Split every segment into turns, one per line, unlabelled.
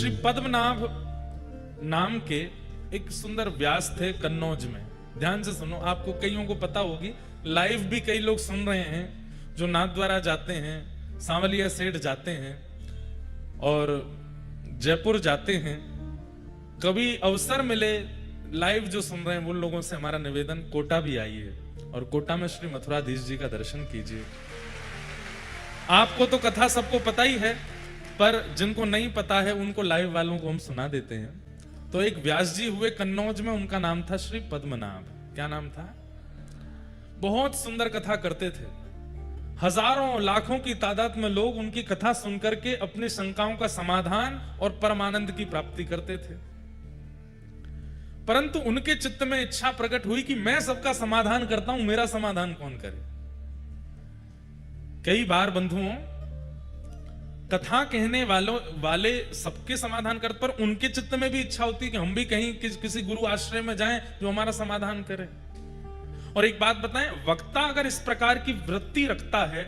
श्री पद्मनाभ नाम के एक सुंदर व्यास थे कन्नौज में। ध्यान से सुनो, आपको कईयों को पता होगी, लाइव भी कई लोग सुन रहे हैं जो नाथद्वारा जाते हैं, सांवलिया सेठ जाते हैं और जयपुर जाते हैं। कभी अवसर मिले लाइव जो सुन रहे हैं उन लोगों से हमारा निवेदन, कोटा भी आइए और कोटा में श्री मथुराधीश जी का दर्शन कीजिए। आपको तो कथा सबको पता ही है, पर जिनको नहीं पता है उनको लाइव वालों को हम सुना देते हैं। तो एक व्यास जी हुए कन्नौज में, उनका नाम था श्री पद्मनाभ। क्या नाम था? बहुत सुंदर कथा करते थे। हजारों लाखों की तादाद में लोग उनकी कथा सुनकर के अपनी शंकाओं का समाधान और परमानंद की प्राप्ति करते थे। परंतु उनके चित्त में इच्छा प्रकट हुई कि मैं सबका समाधान करता हूं, मेरा समाधान कौन करे। कई बार बंधुओं, कथा कहने वाले सबके समाधान करते, पर उनके चित्त में भी इच्छा होती है कि हम भी कहीं किसी गुरु आश्रय में जाएं जो हमारा समाधान करे। और एक बात बताएं, वक्ता अगर इस प्रकार की वृत्ति रखता है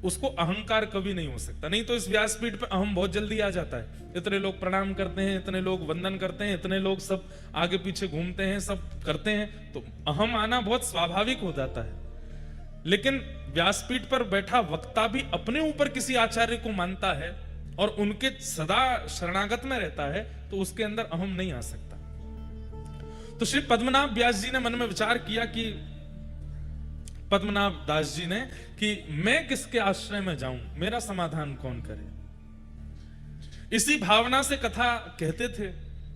उसको अहंकार कभी नहीं हो सकता। नहीं तो इस व्यासपीठ पे अहम बहुत जल्दी आ जाता है। इतने लोग प्रणाम करते हैं, इतने लोग वंदन करते हैं, इतने लोग सब आगे पीछे घूमते हैं, सब करते हैं, तो अहम आना बहुत स्वाभाविक हो जाता है। लेकिन व्यासपीठ पर बैठा वक्ता भी अपने ऊपर किसी आचार्य को मानता है और उनके सदा शरणागत में रहता है, तो उसके अंदर अहम नहीं आ सकता। तो श्री पद्मनाभ व्यास जी ने मन में विचार किया कि पद्मनाभ दास जी ने कि मैं किसके आश्रय में जाऊं, मेरा समाधान कौन करे। इसी भावना से कथा कहते थे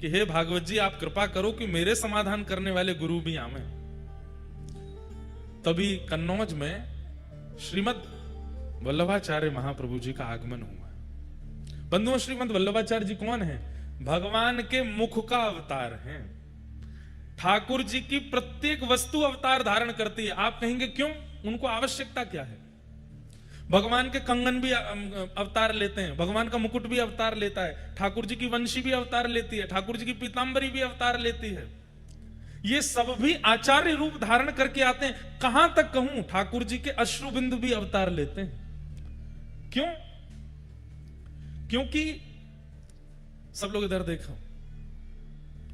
कि हे भागवत जी, आप कृपा करो कि मेरे समाधान करने वाले गुरु भी आवे। तभी कन्नौज में श्रीमद वल्लभाचार्य महाप्रभु जी का आगमन हुआ। बंधुओं, श्रीमद वल्लभाचार्य जी कौन है? भगवान के मुख का अवतार हैं। ठाकुर जी की प्रत्येक वस्तु अवतार धारण करती है। आप कहेंगे क्यों? उनको आवश्यकता क्या है? भगवान के कंगन भी अवतार लेते हैं, भगवान का मुकुट भी अवतार लेता है, ठाकुर जी की वंशी भी अवतार लेती है, ठाकुर जी की पीतांबरी भी अवतार लेती है। ये सब भी आचार्य रूप धारण करके आते हैं। कहां तक कहूं, ठाकुर जी के अश्रुबिंदु भी अवतार लेते हैं। क्यों? क्योंकि सब लोग इधर देखो,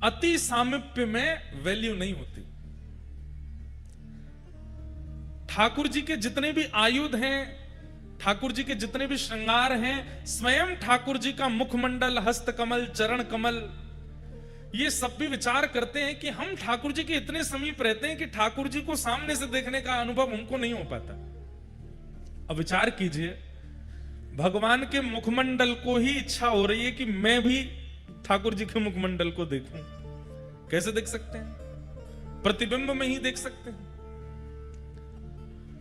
अति सामीप्य में वैल्यू नहीं होती। ठाकुर जी के जितने भी आयुध हैं, ठाकुर जी के जितने भी श्रृंगार हैं, स्वयं ठाकुर जी का मुखमंडल, हस्त कमल, चरण कमल, ये सब भी विचार करते हैं कि हम ठाकुर जी के इतने समीप रहते हैं कि ठाकुर जी को सामने से देखने का अनुभव हमको नहीं हो पाता। अब विचार कीजिए, भगवान के मुखमंडल को ही इच्छा हो रही है कि मैं भी ठाकुर जी के मुखमंडल को देखूं। कैसे देख सकते हैं? प्रतिबिंब में ही देख सकते हैं।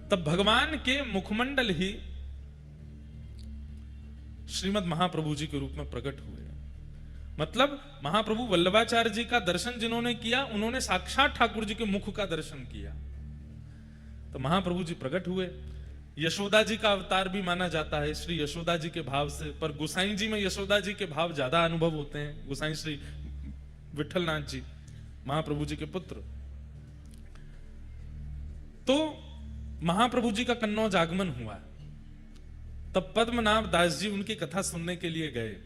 तब भगवान के मुखमंडल ही श्रीमद महाप्रभु जी के रूप में प्रकट हुए। मतलब महाप्रभु वल्लभाचार्य जी का दर्शन जिन्होंने किया, उन्होंने साक्षात ठाकुर जी के मुख का दर्शन किया। तो महाप्रभु जी प्रकट हुए। यशोदा जी का अवतार भी माना जाता है, श्री यशोदा जी के भाव से। पर गोसाई जी में यशोदा जी के भाव ज्यादा अनुभव होते हैं। गोसाई श्री विठलनाथ जी महाप्रभु जी के पुत्र। तो महाप्रभु जी का कन्नौज आगमन हुआ। तब पद्मनाभ दास जी उनकी कथा सुनने के लिए गए।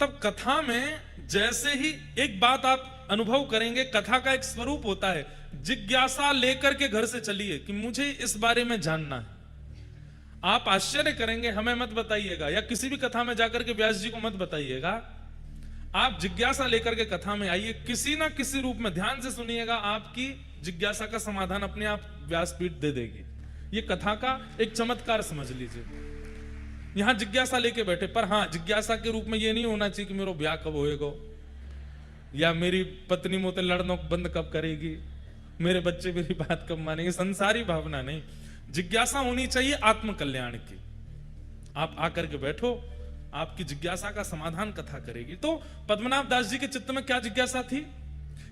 तब कथा में जैसे ही एक बात आप अनुभव करेंगे, कथा का एक स्वरूप होता है, जिज्ञासा लेकर के घर से चलिए कि मुझे इस बारे में जानना है। आप आश्चर्य करेंगे, हमें मत बताइएगा या किसी भी कथा में जाकर के व्यास जी को मत बताइएगा। आप जिज्ञासा लेकर के कथा में आइए, किसी ना किसी रूप में। ध्यान से सुनिएगा, आपकी जिज्ञासा का समाधान अपने आप व्यासपीठ दे देगी। ये कथा का एक चमत्कार समझ लीजिए। यहां जिज्ञासा लेके बैठे, पर हां, जिज्ञासा के रूप में ये नहीं होना चाहिए कि मेरा ब्याह कब होएगा, या मेरी पत्नी मोते लड़ना बंद कब करेगी, मेरे बच्चे मेरी बात कब मानेंगे। संसारी भावना नहीं, जिज्ञासा होनी चाहिए आत्म कल्याण की। आप आकर के बैठो, आपकी जिज्ञासा का समाधान कथा करेगी। तो पद्मनाभ दास जी के चित्त में क्या जिज्ञासा थी?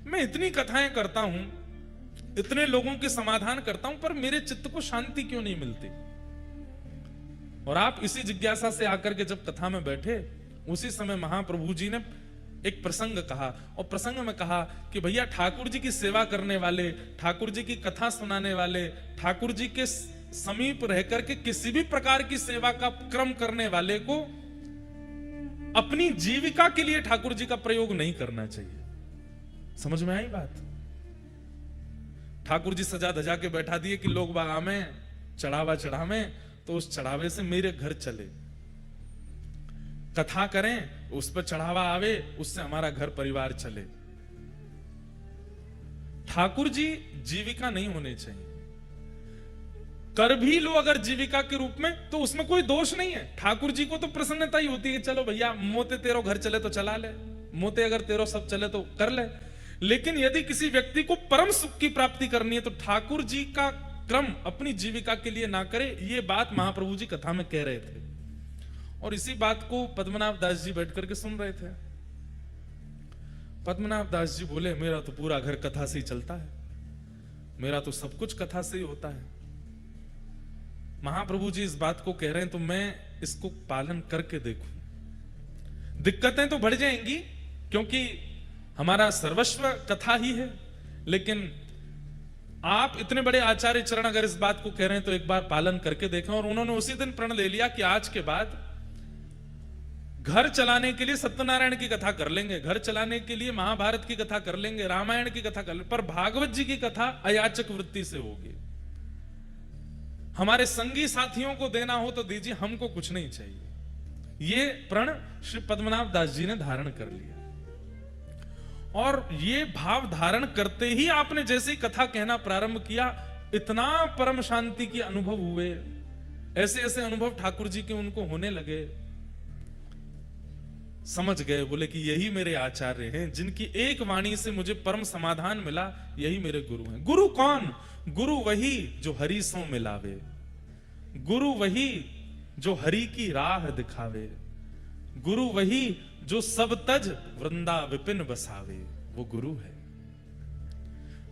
मैं इतनी कथाएं करता हूं, इतने लोगों के समाधान करता हूं, पर मेरे चित्त को शांति क्यों नहीं मिलती? और आप इसी जिज्ञासा से आकर के जब कथा में बैठे, उसी समय महाप्रभु जी ने एक प्रसंग कहा। और प्रसंग में कहा कि भैया, ठाकुर जी की सेवा करने वाले, ठाकुर जी की कथा सुनाने वाले, ठाकुर जी के समीप रहकर के किसी भी प्रकार की सेवा का क्रम करने वाले को अपनी जीविका के लिए ठाकुर जी का प्रयोग नहीं करना चाहिए। समझ में आई बात? ठाकुर जी सजा धजा के बैठा दिए कि लोग बागा में चढ़ावा चढ़ावे, तो उस चढ़ावे से मेरे घर चले, कथा करें, उस पर चढ़ावा आवे, उससे हमारा घर परिवार चले। ठाकुर जी जीविका नहीं होने चाहिए। कर भी लो अगर जीविका के रूप में तो उसमें कोई दोष नहीं है। ठाकुर जी को तो प्रसन्नता ही होती है, चलो भैया मोते तेरो घर चले तो चला ले, मोते अगर तेरो सब चले तो कर ले। लेकिन यदि किसी व्यक्ति को परम सुख की प्राप्ति करनी है तो ठाकुर जी का क्रम अपनी जीविका के लिए ना करे। ये बात महाप्रभु जी कथा में कह रहे थे, और इसी बात को पद्मनाभ दास जी बैठ करके सुन रहे थे। पद्मनाभ दास जी बोले, मेरा तो पूरा घर कथा से ही चलता है, मेरा तो सब कुछ कथा से ही होता है। महाप्रभु जी इस बात को कह रहे हैं तो मैं इसको पालन करके देखूं। दिक्कतें तो बढ़ जाएंगी क्योंकि हमारा सर्वस्व कथा ही है, लेकिन आप इतने बड़े आचार्य चरण अगर इस बात को कह रहे हैं तो एक बार पालन करके देखें। और उन्होंने उसी दिन प्रण ले लिया कि आज के बाद घर चलाने के लिए सत्यनारायण की कथा कर लेंगे, घर चलाने के लिए महाभारत की कथा कर लेंगे, रामायण की कथा कर लेंगे, पर भागवत जी की कथा अयाचक वृत्ति से होगी। हमारे संगी साथियों को देना हो तो दीजिए, हमको कुछ नहीं चाहिए। ये प्रण श्री पद्मनाभ दास जी ने धारण कर लिया, और ये भाव धारण करते ही आपने जैसे ही कथा कहना प्रारंभ किया, इतना परम शांति के अनुभव हुए, ऐसे ऐसे अनुभव ठाकुर जी के उनको होने लगे। समझ गए, बोले कि यही मेरे आचार्य हैं, जिनकी एक वाणी से मुझे परम समाधान मिला, यही मेरे गुरु हैं। गुरु कौन? गुरु वही जो हरि सो मिलावे, गुरु वही जो हरि की राह दिखावे, गुरु वही जो सब तज वृंदा विपिन बसावे, वो गुरु है।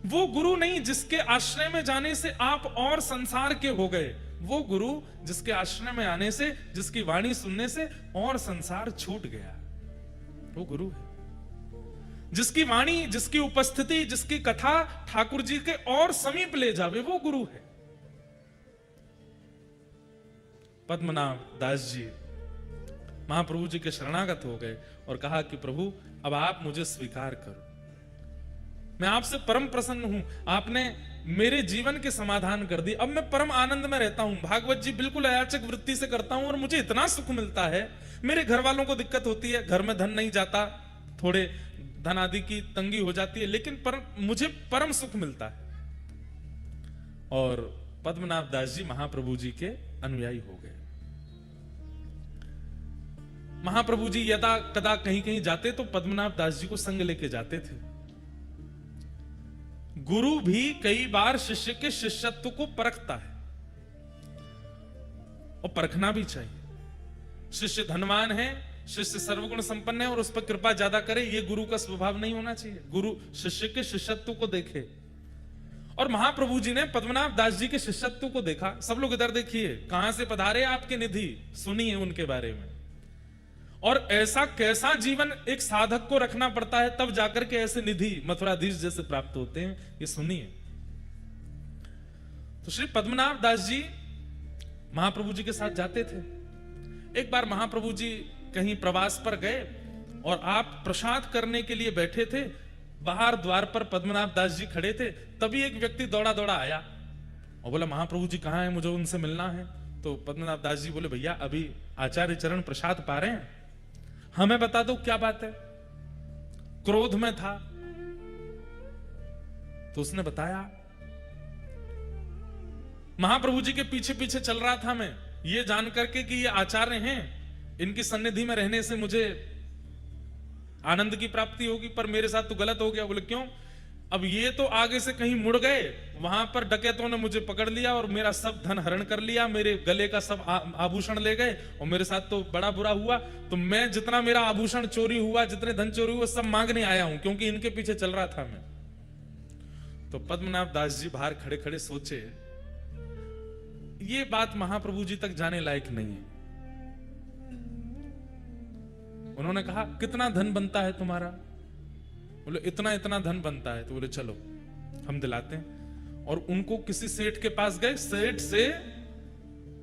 वो गुरु नहीं जिसके आश्रय में जाने से आप और संसार के हो गए, वो गुरु जिसके आश्रय में आने से, जिसकी वाणी सुनने से और संसार छूट गया, वो गुरु है। जिसकी वाणी, जिसकी उपस्थिति, जिसकी कथा ठाकुर जी के और समीप ले जावे, वो गुरु है। पद्मनाभ दास जी महाप्रभु जी के शरणागत हो गए और कहा कि प्रभु अब आप मुझे स्वीकार करो, मैं आपसे परम प्रसन्न हूं, आपने मेरे जीवन के समाधान कर दी, अब मैं परम आनंद में रहता हूं, भागवत जी बिल्कुल अयाचक वृत्ति से करता हूं और मुझे इतना सुख मिलता है। मेरे घर वालों को दिक्कत होती है, घर में धन नहीं जाता, थोड़े धन आदि की तंगी हो जाती है, लेकिन मुझे परम सुख मिलता है। और पद्मनाभ दास जी महाप्रभु जी के अनुयायी हो गए। महाप्रभु जी यदा कदा कहीं कहीं जाते तो पद्मनाभ दास जी को संग लेके जाते थे। गुरु भी कई बार शिष्य के शिष्यत्व को परखता है, और परखना भी चाहिए। शिष्य धनवान है, शिष्य सर्वगुण संपन्न है और उस पर कृपा ज्यादा करे, ये गुरु का स्वभाव नहीं होना चाहिए। गुरु शिष्य के शिष्यत्व को देखे, और महाप्रभु जी ने पद्मनाभ दास जी के शिष्यत्व को देखा। सब लोग इधर देखिए, कहां से पधारे आपके निधि, सुनिए उनके बारे में। और ऐसा कैसा जीवन एक साधक को रखना पड़ता है तब जाकर के ऐसे निधि मथुराधीश जैसे प्राप्त होते हैं, ये सुनिए। तो श्री पद्मनाभ दास जी महाप्रभु जी के साथ जाते थे। एक बार महाप्रभु जी कहीं प्रवास पर गए और आप प्रसाद करने के लिए बैठे थे, बाहर द्वार पर पद्मनाभ दास जी खड़े थे। तभी एक व्यक्ति दौड़ा दौड़ा आया और बोला, महाप्रभु जी कहां हैं, मुझे उनसे मिलना है। तो पद्मनाभ दास जी बोले, भैया अभी आचार्य चरण प्रसाद पा रहे हैं, हमें बता दो क्या बात है। क्रोध में था तो उसने बताया, महाप्रभु जी के पीछे पीछे चल रहा था मैं, ये जान करके कि ये आचार्य हैं, इनकी सन्निधि में रहने से मुझे आनंद की प्राप्ति होगी, पर मेरे साथ तो गलत हो गया। बोले क्यों? अब ये तो आगे से कहीं मुड़ गए, वहां पर डकैतों ने मुझे पकड़ लिया और मेरा सब धन हरण कर लिया, मेरे गले का सब आभूषण ले गए, और मेरे साथ तो बड़ा बुरा हुआ। तो मैं जितना मेरा आभूषण चोरी हुआ, जितने धन चोरी हुआ, सब मांगने आया हूं, क्योंकि इनके पीछे चल रहा था मैं। तो पद्मनाभ दास जी बाहर खड़े खड़े सोचे, ये बात महाप्रभु जी तक जाने लायक नहीं है। उन्होंने कहा, कितना धन बनता है तुम्हारा? बोले इतना इतना धन बनता है। तो बोले चलो हम दिलाते हैं। और उनको किसी सेठ के पास गए, सेठ से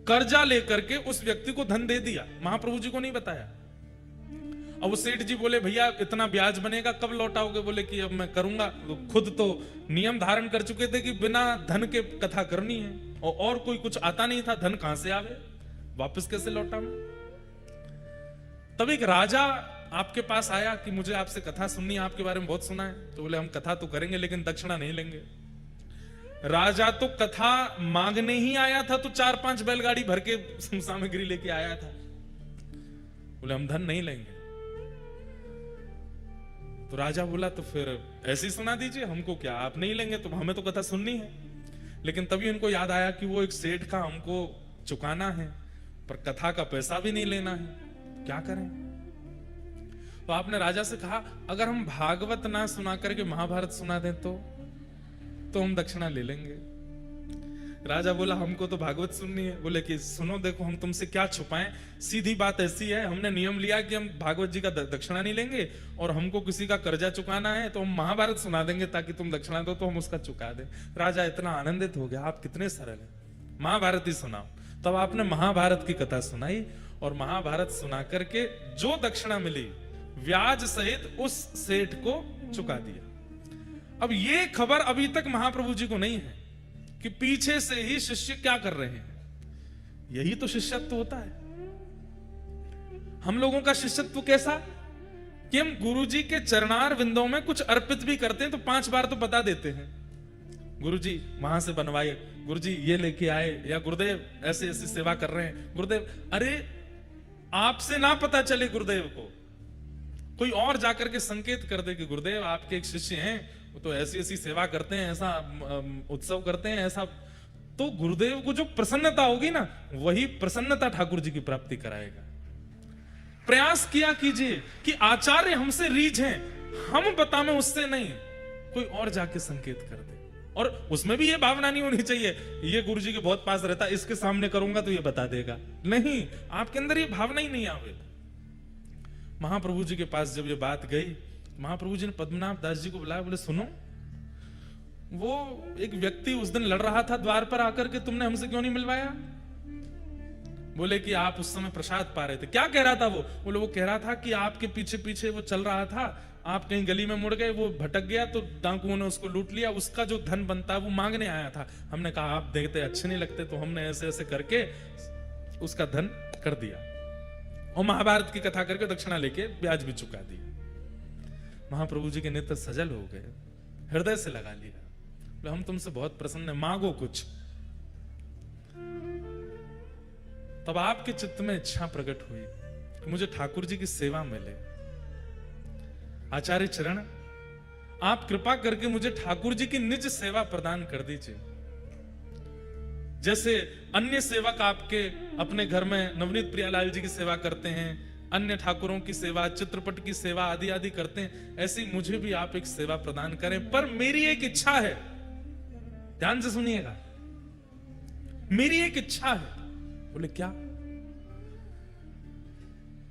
कर्जा लेकर के उस व्यक्ति को धन दे दिया, महाप्रभु जी को नहीं बताया। अब वो सेठ जी बोले भैया इतना ब्याज बनेगा, कब लौटाओगे? बोले कि अब मैं करूंगा। तो खुद तो नियम धारण कर चुके थे कि बिना धन के कथा करनी है, और कोई कुछ आता नहीं था, धन कहां से आवे, वापस कैसे लौटा मैं? तब एक राजा आपके पास आया कि मुझे आपसे कथा सुननी है, आपके बारे में बहुत सुना है। तो बोले हम कथा तो करेंगे लेकिन दक्षिणा नहीं लेंगे। राजा तो कथा मांगने ही आया था, तो 4-5 बैलगाड़ी भर के सामग्री लेके आया था। बोले हम धन नहीं लेंगे। तो राजा बोला तो फिर ऐसे ही सुना दीजिए, हमको क्या, आप नहीं लेंगे तो हमें तो कथा सुननी है। लेकिन तभी उनको याद आया कि वो एक सेठ का हमको चुकाना है, पर कथा का पैसा भी नहीं लेना है, क्या करें? तो आपने राजा से कहा अगर हम भागवत ना सुना करके महाभारत सुना दें तो हम दक्षिणा ले लेंगे। राजा बोला हमको तो भागवत सुननी है। बोले कि सुनो देखो, हम तुमसे क्या छुपाएं, सीधी बात ऐसी है, हमने नियम लिया कि हम भागवत जी का दक्षिणा नहीं लेंगे, और हमको किसी का कर्जा चुकाना है तो हम महाभारत सुना देंगे ताकि तुम दक्षिणा दो तो हम उसका चुका दें। राजा इतना आनंदित हो गया, आप कितने सरल हैं, महाभारत ही सुनाओ। तब आपने महाभारत की कथा सुनाई, और महाभारत सुना करके जो दक्षिणा मिली ब्याज सहित उस सेठ को चुका दिया। अब ये खबर अभी तक महाप्रभु जी को नहीं है कि पीछे से ही शिष्य क्या कर रहे हैं। यही तो शिष्यत्व होता है। हम लोगों का शिष्यत्व कैसा कि हम गुरु जी के चरणार विंदों में कुछ अर्पित भी करते हैं तो 5 बार तो बता देते हैं, गुरु जी वहां से बनवाए, गुरु जी ये लेके आए, या गुरुदेव ऐसे ऐसी सेवा कर रहे हैं। गुरुदेव, अरे आपसे ना पता चले गुरुदेव को, कोई और जाकर के संकेत कर दे कि गुरुदेव आपके एक शिष्य हैं, वो तो ऐसी ऐसी सेवा करते हैं, ऐसा उत्सव करते हैं, ऐसा, तो गुरुदेव को जो प्रसन्नता होगी ना, वही प्रसन्नता ठाकुर जी की प्राप्ति कराएगा। प्रयास किया कीजिए कि आचार्य हमसे रीझ हैं, हम बतावें उससे नहीं, कोई और जाके संकेत कर दे। और उसमें भी ये भावना नहीं होनी चाहिए ये गुरु जी के बहुत पास रहता, इसके सामने करूंगा तो ये बता देगा, नहीं, आपके अंदर ये भावना ही नहीं आवे। महाप्रभु जी के पास जब ये बात गई, महाप्रभु जी ने पद्मनाभ दास जी को बुलाया, बोले सुनो, वो एक व्यक्ति उस दिन लड़ रहा था द्वार पर आकर के, तुमने हमसे क्यों नहीं मिलवाया? बोले कि आप उस समय प्रसाद पा रहे थे। क्या कह रहा था वो? बोले वो कह रहा था कि आपके पीछे पीछे वो चल रहा था, आप कहीं गली में मुड़ गए, वो भटक गया तो डाकुओं ने उसको लूट लिया, उसका जो धन बनता है वो मांगने आया था। हमने कहा आप देखते अच्छे नहीं लगते, तो हमने ऐसे ऐसे करके उसका धन कर दिया, और महाभारत की कथा करके दक्षिणा लेके ब्याज भी चुका दिया। महाप्रभु जी के नेत्र सजल हो गए, हृदय से लगा लिया, हम तुमसे बहुत प्रसन्न है, मांगो कुछ। तब आपके चित्त में इच्छा प्रकट हुई कि मुझे ठाकुर जी की सेवा मिले। आचार्य चरण, आप कृपा करके मुझे ठाकुर जी की निज सेवा प्रदान कर दीजिए। जैसे अन्य सेवक आपके अपने घर में नवनीत प्रियालाल जी की सेवा करते हैं, अन्य ठाकुरों की सेवा, चित्रपट की सेवा आदि आदि करते हैं, ऐसी मुझे भी आप एक सेवा प्रदान करें। पर मेरी एक इच्छा है, ध्यान से सुनिएगा, मेरी एक इच्छा है। बोले क्या?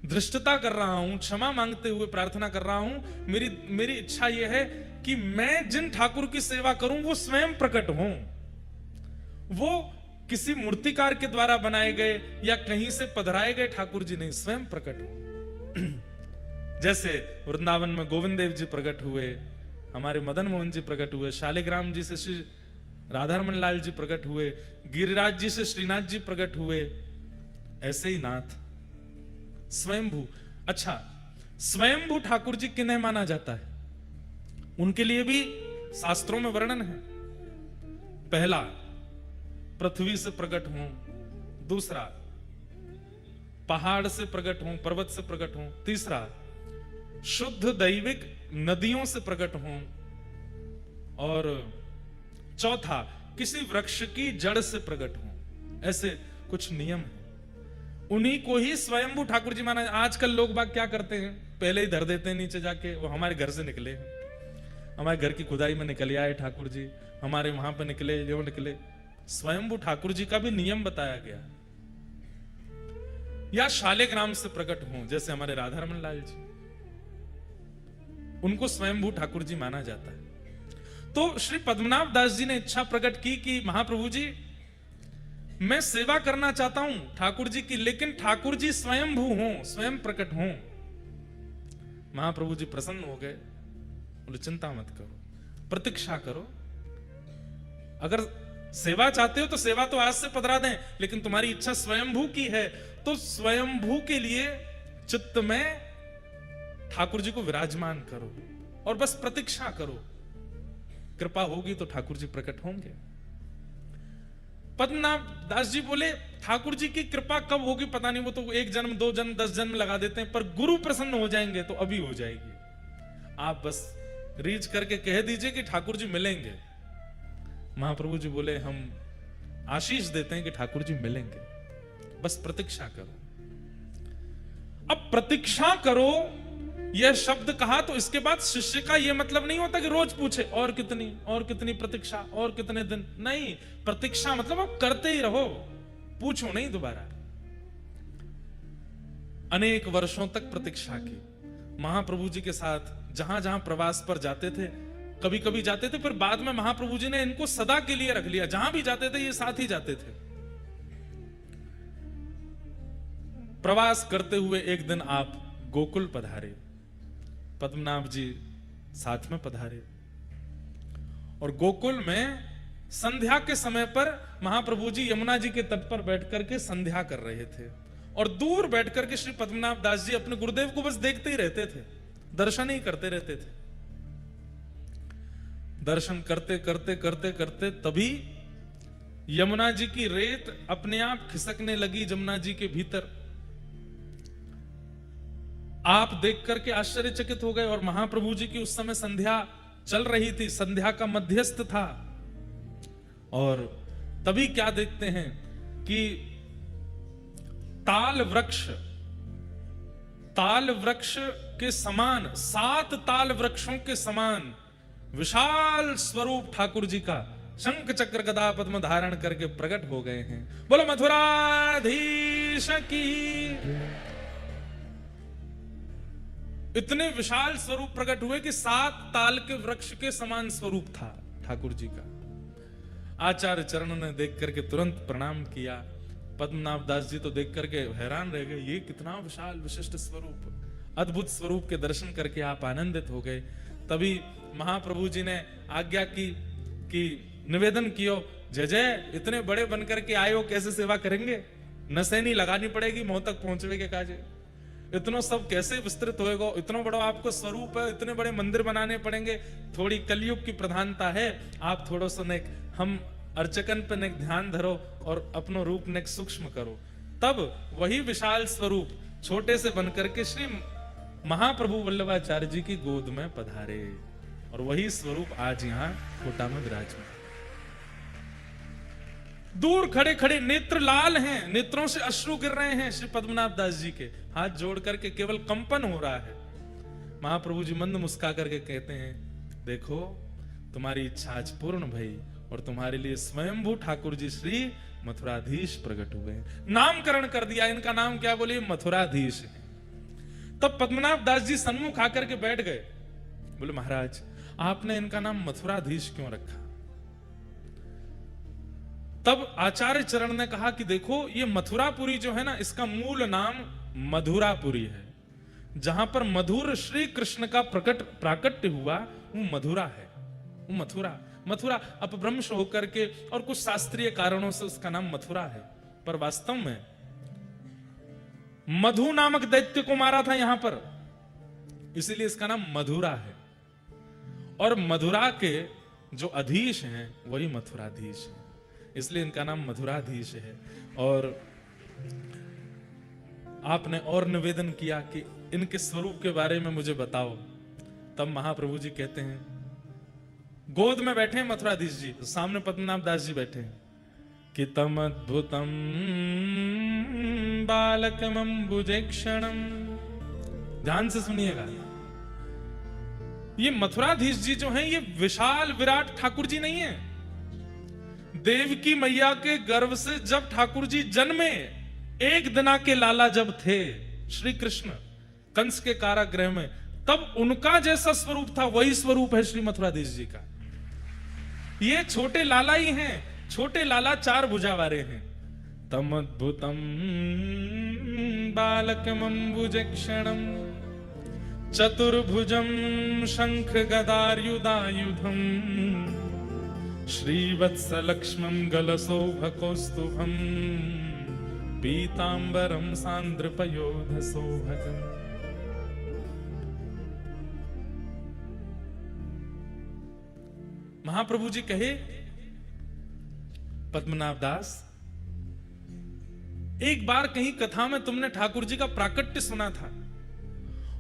धृष्टता कर रहा हूं, क्षमा मांगते हुए प्रार्थना कर रहा हूं, मेरी इच्छा यह है कि मैं जिन ठाकुर की सेवा करूं वो स्वयं प्रकट हों, वो किसी मूर्तिकार के द्वारा बनाए गए या कहीं से पधराए गए ठाकुर जी नहीं, स्वयं प्रकट हो। जैसे वृंदावन में गोविंद देव जी प्रकट हुए, हमारे मदन मोहन जी प्रकट हुए, शालिग्राम जी से श्री राधारमण लाल जी प्रकट हुए, गिरिराज जी से श्रीनाथ जी प्रकट हुए, ऐसे ही नाथ स्वयंभू। अच्छा, स्वयंभू ठाकुर जी किन्हें माना जाता है? उनके लिए भी शास्त्रों में वर्णन है। पहला, पृथ्वी से प्रकट हों, दूसरा पहाड़ से प्रकट हों, पर्वत से प्रकट हों, तीसरा शुद्ध दैविक नदियों से प्रकट हों, और चौथा किसी वृक्ष की जड़ से प्रकट हों। ऐसे कुछ नियम है, उन्हीं को ही स्वयंभू ठाकुर जी माना। आजकल लोग बाग क्या करते हैं, पहले ही धर देते हैं नीचे जाके, वो हमारे घर से निकले, हमारे घर की खुदाई में निकल आए ठाकुर जी, हमारे वहां पे निकले, यो निकले। स्वयंभू ठाकुर जी का भी नियम बताया गया। या शालिग्राम से प्रकट हों, जैसे हमारे राधारमण लाल जी, उनको स्वयंभू ठाकुर जी माना जाता है। तो श्री पद्मनाभ दास जी ने इच्छा प्रकट की कि महाप्रभु जी, मैं सेवा करना चाहता हूं ठाकुर जी की, लेकिन ठाकुर जी स्वयंभू हों, स्वयं प्रकट हों। महाप्रभु जी प्रसन्न हो गए, बोले चिंता मत करो, प्रतीक्षा करो। अगर सेवा चाहते हो तो सेवा तो आज से पधरा दें, लेकिन तुम्हारी इच्छा स्वयंभू की है तो स्वयंभू के लिए चित्त में ठाकुर जी को विराजमान करो और बस प्रतीक्षा करो, कृपा होगी तो ठाकुर जी प्रकट होंगे। पद्मनाभ दास जी बोले ठाकुर जी की कृपा कब होगी पता नहीं, वो तो 1 जन्म 2 जन्म 10 जन्म लगा देते हैं, पर गुरु प्रसन्न हो जाएंगे तो अभी हो जाएगी। आप बस रीच करके कह दीजिए कि ठाकुर जी मिलेंगे। महाप्रभु जी बोले हम आशीष देते हैं कि ठाकुर जी मिलेंगे, बस प्रतीक्षा करो। अब प्रतीक्षा करो यह शब्द कहा तो इसके बाद शिष्य का यह मतलब नहीं होता कि रोज पूछे और कितनी प्रतीक्षा और कितने दिन, नहीं। प्रतीक्षा मतलब आप करते ही रहो, पूछो नहीं दोबारा। अनेक वर्षों तक प्रतीक्षा की। महाप्रभु जी के साथ जहां जहां प्रवास पर जाते थे, कभी कभी जाते थे, फिर बाद में महाप्रभु जी ने इनको सदा के लिए रख लिया। जहां भी जाते थे ये साथ ही जाते थे। प्रवास करते हुए एक दिन आप गोकुल पधारे, पद्मनाभ जी साथ में पधारे, और गोकुल में संध्या के समय पर महाप्रभु जी यमुना जी के तट पर बैठ करके संध्या कर रहे थे, और दूर बैठ करके श्री पद्मनाभ दास जी अपने गुरुदेव को बस देखते ही रहते थे, दर्शन ही करते रहते थे। दर्शन करते करते करते करते तभी यमुना जी की रेत अपने आप खिसकने लगी जमुना जी के भीतर। आप देख करके आश्चर्यचकित हो गए, और महाप्रभु जी की उस समय संध्या चल रही थी, संध्या का मध्यस्थ था। और तभी क्या देखते हैं कि ताल वृक्ष के समान, 7 ताल वृक्षों के समान विशाल स्वरूप ठाकुर जी का शंख चक्र गदा पद्म धारण करके प्रकट हो गए हैं। बोलो मथुराधीश की। इतने विशाल स्वरूप प्रकट हुए कि 7 ताल के वृक्ष के समान स्वरूप था ठाकुर जी का। आचार्य चरण ने देख करके तुरंत प्रणाम किया। पद्मनाभ दास जी तो देख करके हैरान रह गए, ये कितना विशाल विशिष्ट स्वरूप, अद्भुत स्वरूप के दर्शन करके आप आनंदित हो गए। तभी महाप्रभु जी ने आज्ञा की कि निवेदन कियो, जय जय इतने बड़े बनकर के आए हो, कैसे सेवा करेंगे? नसैनी लगानी पड़ेगी मोह तक पहुंचवे के काजे। इतना सब कैसे विस्तृत होएगा? इतना बड़ा आपको स्वरूप है, इतने बड़े मंदिर बनाने पड़ेंगे। थोड़ी कलयुग की प्रधानता है, आप थोड़ा सा नेक हम अर्चकन पे नेक ध्यान धरो और अपनो रूप नेक सूक्ष्म करो। तब वही विशाल स्वरूप छोटे से बनकर के श्री महाप्रभु वल्लभाचार्य जी की गोद में पधारे, और वही स्वरूप आज यहाँ कोटा में विराजमान। दूर खड़े खड़े नेत्र लाल हैं, नेत्रों से अश्रु गिर रहे हैं श्री पद्मनाभ दास जी के, हाथ जोड़ करके केवल कंपन हो रहा है। महाप्रभु जी मंद मुस्का करके कहते हैं, देखो तुम्हारी इच्छा आज पूर्ण भई, और तुम्हारे लिए स्वयंभू ठाकुर जी श्री मथुराधीश प्रकट हुए। नामकरण कर दिया, इनका नाम क्या बोलिए? मथुराधीश है। तब पद्मनाभ दास जी सन्मुख आकर के बैठ गए, बोले महाराज आपने इनका नाम मथुराधीश क्यों रखा? तब आचार्य चरण ने कहा कि देखो ये मथुरापुरी जो है ना, इसका मूल नाम मधुरापुरी है। जहां पर मधुर श्री कृष्ण का प्राकट्य हुआ वो मधुरा है, वो मथुरा अपभ्रंश होकर के और कुछ शास्त्रीय कारणों से उसका नाम मथुरा है, पर वास्तव में मधु नामक दैत्य को मारा था यहां पर, इसीलिए इसका नाम मधुरा है। और मधुरा के जो अधीश हैं वही मथुराधीश है, इसलिए इनका नाम मधुराधीश है। और आपने और निवेदन किया कि इनके स्वरूप के बारे में मुझे बताओ। तब महाप्रभु जी कहते हैं, गोद में बैठे हैं मथुराधीश जी, तो सामने पद्मनाभ दास जी बैठे हैं कि तम अद्भुतम बालकम अम्बुजेक्षणम। ध्यान से सुनिएगा, ये मथुराधीश जी जो हैं ये विशाल विराट ठाकुर जी नहीं है। देवकी मैया के गर्भ से जब ठाकुर जी जन्मे, 1 दिना के लाला जब थे श्री कृष्ण कंस के कारागृह में, तब उनका जैसा स्वरूप था वही स्वरूप है श्री मथुराधीश जी का। ये छोटे लाला ही हैं, छोटे लाला 4 भुजा वाले हैं। तम अद्भुतम बालकम अम्बुजक्षणम, चतुर्भुजं शंख गदार्युदायुधं श्रीवत्सलक्ष्मं गलसौभकौस्तुभं पीतांबरं सान्द्रपयोधसौभगम्। महाप्रभु जी कहे, पद्मनाभ दास, एक बार कहीं कथा में तुमने ठाकुर जी का प्राकट्य सुना था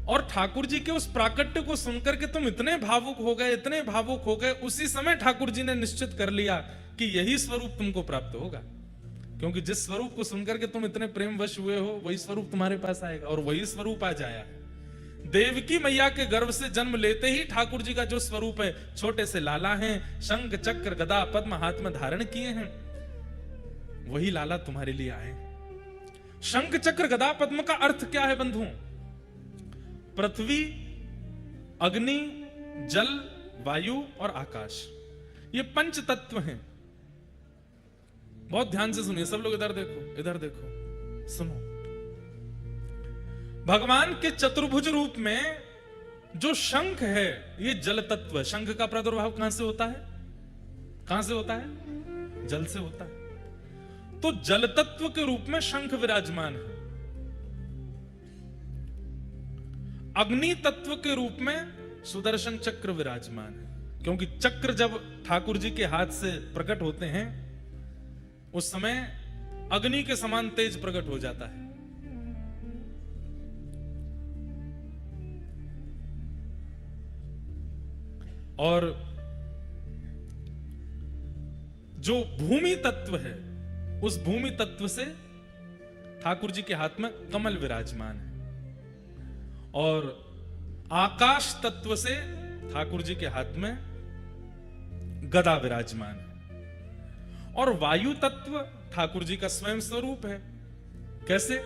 और ठाकुर जी के उस प्राकट्य को सुनकर के तुम इतने भावुक हो गए, इतने भावुक हो गए, उसी समय ठाकुर जी ने निश्चित कर लिया कि यही स्वरूप तुमको प्राप्त होगा, क्योंकि जिस स्वरूप को सुनकर के तुम इतने प्रेमवश हुए हो वही स्वरूप तुम्हारे पास आएगा। और वही स्वरूप आज आया है। देवकी मैया के गर्भ से जन्म लेते ही ठाकुर जी का जो स्वरूप है, छोटे से लाला हैं, शंख चक्र गदा पद्म हाथ में धारण किए हैं, वही लाला तुम्हारे लिए आए। शंख चक्र गदा पद्म का अर्थ क्या है बंधुओं? पृथ्वी, अग्नि, जल, वायु और आकाश, ये पंच तत्व हैं। बहुत ध्यान से सुनिए सब लोग, इधर देखो, इधर देखो, सुनो। भगवान के चतुर्भुज रूप में जो शंख है, ये जल तत्व है। शंख का प्रादुर्भाव कहां से होता है? कहां से होता है? जल से होता है। तो जल तत्व के रूप में शंख विराजमान है। अग्नि तत्व के रूप में सुदर्शन चक्र विराजमान है, क्योंकि चक्र जब ठाकुर जी के हाथ से प्रकट होते हैं उस समय अग्नि के समान तेज प्रकट हो जाता है। और जो भूमि तत्व है, उस भूमि तत्व से ठाकुर जी के हाथ में कमल विराजमान है। और आकाश तत्व से ठाकुर जी के हाथ में गदा विराजमान है। और वायु तत्व ठाकुर जी का स्वयं स्वरूप है। कैसे?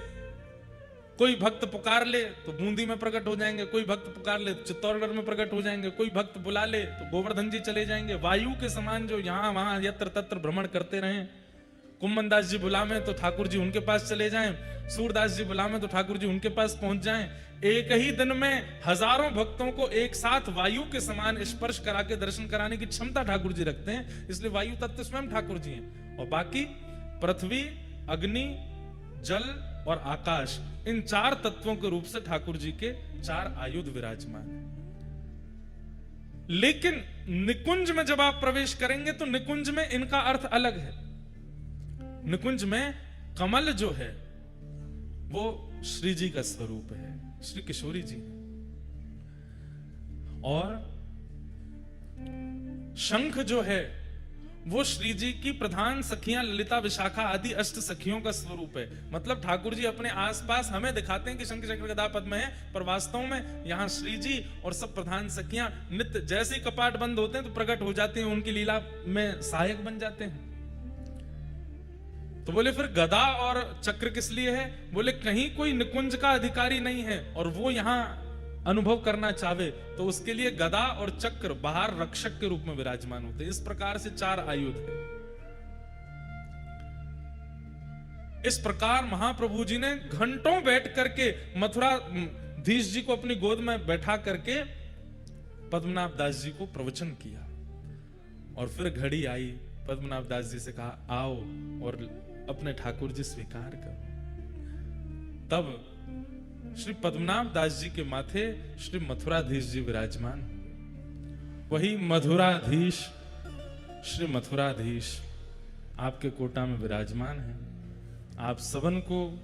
कोई भक्त पुकार ले तो बूंदी में प्रकट हो जाएंगे, कोई भक्त पुकार ले तो चित्तौड़गढ़ में प्रकट हो जाएंगे, कोई भक्त बुला ले तो गोवर्धन जी चले जाएंगे। वायु के समान जो यहां वहां यत्र तत्र भ्रमण करते रहे। कुम्मन दास जी बुलावे तो ठाकुर जी उनके पास चले जाएं, सूरदास जी बुलावे तो ठाकुर जी उनके पास पहुंच जाएं। एक ही दिन में हजारों भक्तों को एक साथ वायु के समान स्पर्श करा के दर्शन कराने की क्षमता ठाकुर जी रखते हैं, इसलिए वायु तत्व स्वयं ठाकुर जी हैं। और बाकी पृथ्वी, अग्नि, जल और आकाश, इन चार तत्वों के रूप से ठाकुर जी के चार आयुध विराजमान हैं। लेकिन निकुंज में जब आप प्रवेश करेंगे तो निकुंज में इनका अर्थ अलग है। निकुंज में कमल जो है वो श्री जी का स्वरूप है, श्री किशोरी जी। और शंख जो है वो श्री जी की प्रधान सखियां ललिता, विशाखा आदि अष्ट सखियों का स्वरूप है। मतलब ठाकुर जी अपने आसपास हमें दिखाते हैं कि शंख चक्र गदा पद्म है, पर वास्तव में यहाँ श्री जी और सब प्रधान सखियां नित्य जैसे ही कपाट बंद होते हैं तो प्रकट हो जाते हैं, उनकी लीला में सहायक बन जाते हैं। तो बोले फिर गदा और चक्र किस लिए है? बोले कहीं कोई निकुंज का अधिकारी नहीं है और वो यहां अनुभव करना चाहे तो उसके लिए गदा और चक्र बाहर रक्षक के रूप में विराजमान होते हैं। इस प्रकार से चार आयुध है। इस प्रकार महाप्रभु जी ने घंटों बैठ करके मथुराधीश जी को अपनी गोद में बैठा करके पद्मनाभ दास जी को प्रवचन किया। और फिर घड़ी आई, पद्मनाभ दास जी से कहा आओ और अपने ठाकुर जी स्वीकार करो। तब श्री पद्मनाभ दास जी के माथे श्री मथुराधीश जी विराजमान। वही मधुराधीश श्री मथुराधीश आपके कोटा में विराजमान है। आप सबन को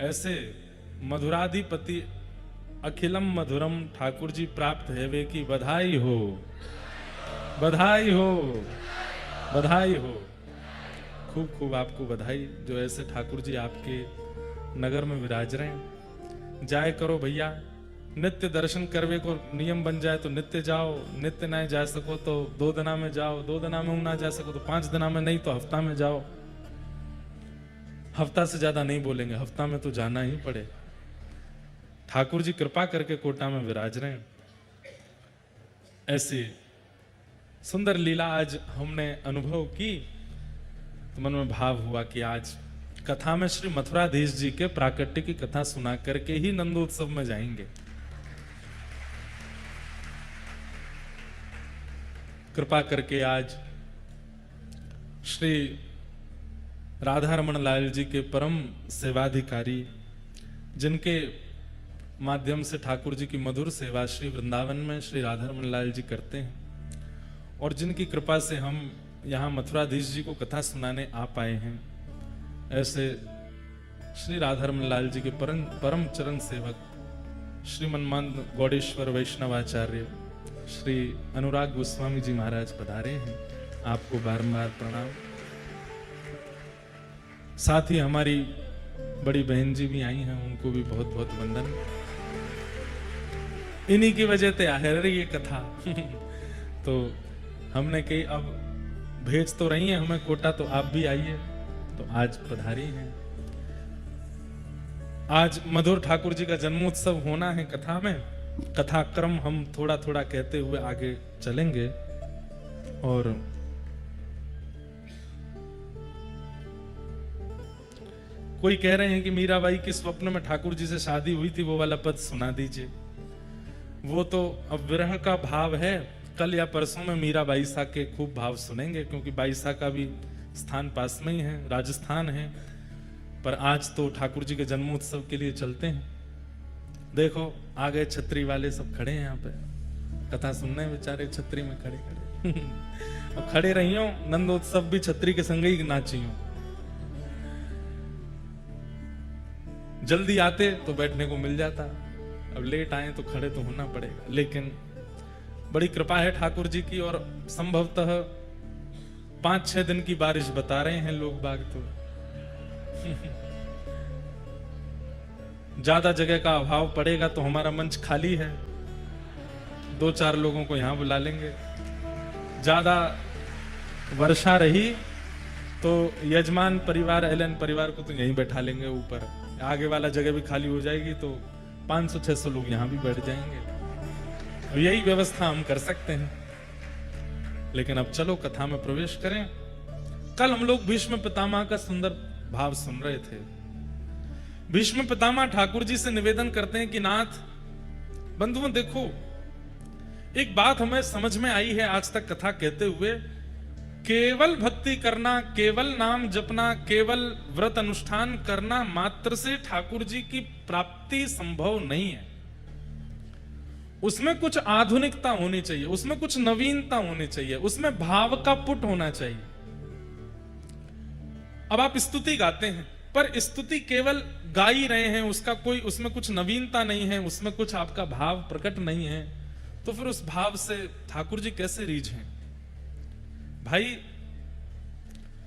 ऐसे मधुराधिपति अखिलम मधुरम ठाकुर जी प्राप्त है वे की बधाई हो, बधाई हो, बधाई हो। खूब खूब आपको बधाई जो ऐसे ठाकुर जी आपके नगर में विराज रहे हैं। जाए करो भैया, नित्य दर्शन करवे को नियम बन जाए तो नित्य जाओ, नित्य ना जा सको तो 2 दिना में जाओ, 2 दिना में ना जा सको तो 5 दिना में, नहीं तो हफ्ता में जाओ। हफ्ता से ज्यादा नहीं बोलेंगे, हफ्ता में तो जाना ही पड़े। ठाकुर जी कृपा करके कोटा में विराज रहे हैं। ऐसी सुंदर लीला आज हमने अनुभव की तो मन में भाव हुआ कि आज कथा में श्री मथुराधीश जी के प्राकट्य की कथा सुना करके ही नंदोत्सव में जाएंगे। कृपा करके आज श्री राधा रमन लाल जी के परम सेवाधिकारी, जिनके माध्यम से ठाकुर जी की मधुर सेवा श्री वृंदावन में श्री राधा रमन लाल जी करते हैं, और जिनकी कृपा से हम यहाँ मथुराधीश जी को कथा सुनाने आ पाए हैं, ऐसे श्री राधा रमन लाल जी के परम चरण सेवक श्री मनमांद गौड़ेश्वर वैष्णवाचार्य श्री अनुराग गोस्वामी जी महाराज पधारे हैं। आपको बारंबार प्रणाम। साथ ही हमारी बड़ी बहन जी भी आई हैं, उनको भी बहुत बहुत वंदन। इन्हीं की वजह से आ रही ये कथा तो हमने कही अब भेज तो रही है हमें कोटा, तो आप भी आइए, तो आज पधारी हैं। आज मधुर ठाकुर जी का जन्मोत्सव होना है कथा में। कथा क्रम हम थोड़ा थोड़ा कहते हुए आगे चलेंगे। और कोई कह रहे हैं कि मीराबाई के स्वप्न में ठाकुर जी से शादी हुई थी, वो वाला पद सुना दीजिए। वो तो अब विरह का भाव है, कल या परसों में मीराबाई सा के खूब भाव सुनेंगे, क्योंकि बाईसा का भी स्थान पास में ही है, राजस्थान है। पर आज तो ठाकुर जी के जन्मोत्सव के लिए चलते हैं। देखो आ गए छतरी वाले, सब खड़े हैं यहाँ पे कथा सुनने, बेचारे छतरी में खड़े खड़े अब खड़े रही हो, नंदोत्सव भी छतरी के संग ही नाची हो। जल्दी आते तो बैठने को मिल जाता, अब लेट आए तो खड़े तो होना पड़ेगा। लेकिन बड़ी कृपा है ठाकुर जी की, और संभवतः 5-6 दिन की बारिश बता रहे हैं लोग बाग, तो ज्यादा जगह का अभाव पड़ेगा तो हमारा मंच खाली है, 2-4 लोगों को यहां बुला लेंगे। ज्यादा वर्षा रही तो यजमान परिवार, एलन परिवार को तो यहीं बैठा लेंगे ऊपर, आगे वाला जगह भी खाली हो जाएगी, तो 500-600 लोग यहां भी बैठ जाएंगे। यही व्यवस्था हम कर सकते हैं। लेकिन अब चलो कथा में प्रवेश करें। कल हम लोग भीष्म पितामह का सुंदर भाव सुन रहे थे। भीष्म पितामह ठाकुर जी से निवेदन करते हैं कि नाथ बंधुओं, देखो एक बात हमें समझ में आई है आज तक कथा कहते हुए, केवल भक्ति करना, केवल नाम जपना, केवल व्रत अनुष्ठान करना मात्र से ठाकुर जी की प्राप्ति संभव नहीं है। उसमें कुछ आधुनिकता होनी चाहिए, उसमें कुछ नवीनता होनी चाहिए, उसमें भाव का पुट होना चाहिए। अब आप स्तुति गाते हैं, पर स्तुति केवल गा ही रहे हैं, उसका कोई, उसमें कुछ नवीनता नहीं है, उसमें कुछ आपका भाव प्रकट नहीं है, तो फिर उस भाव से ठाकुर जी कैसे रीझें? भाई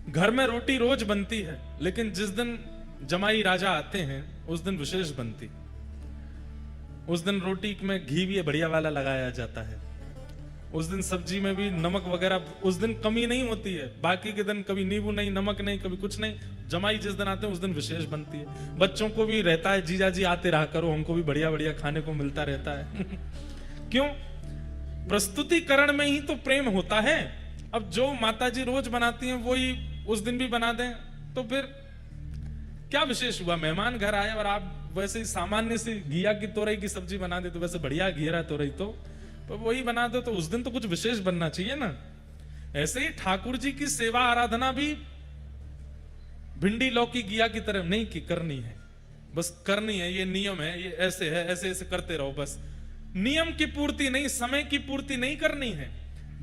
घर में रोटी रोज बनती है, लेकिन जिस दिन जमाई राजा आते हैं उस दिन विशेष बनती। उस दिन रोटी में घी भी बढ़िया वाला लगाया जाता है, उस दिन सब्जी में भी नमक वगैरह उस दिन कमी नहीं होती है। बाकी के दिन कभी नींबू नहीं, नमक नहीं, कभी कुछ नहीं। जमाई जिस दिन आते हैं उस दिन विशेष बनती है। बच्चों को भी रहता है, जीजा जी आते रहा करो, हमको भी बढ़िया बढ़िया खाने को मिलता रहता है क्यों? प्रस्तुतिकरण में ही तो प्रेम होता है। अब जो माता जी रोज बनाती हैं वही उस दिन भी बना दें तो फिर क्या विशेष हुआ? मेहमान घर आए और आप वैसे ही सामान्य सी घिया की तोरई की सब्जी बना दे, तो वैसे बढ़िया घेरा तोरई तो वही बना दो, तो उस दिन तो कुछ विशेष बनना चाहिए ना। ऐसे ही ठाकुर जी की सेवा आराधना भी भिंडी लौकी घिया की तरह नहीं की करनी है, बस करनी है। ये नियम है, ये ऐसे है, ऐसे ऐसे करते रहो बस। नियम की पूर्ति नहीं, समय की पूर्ति नहीं करनी है।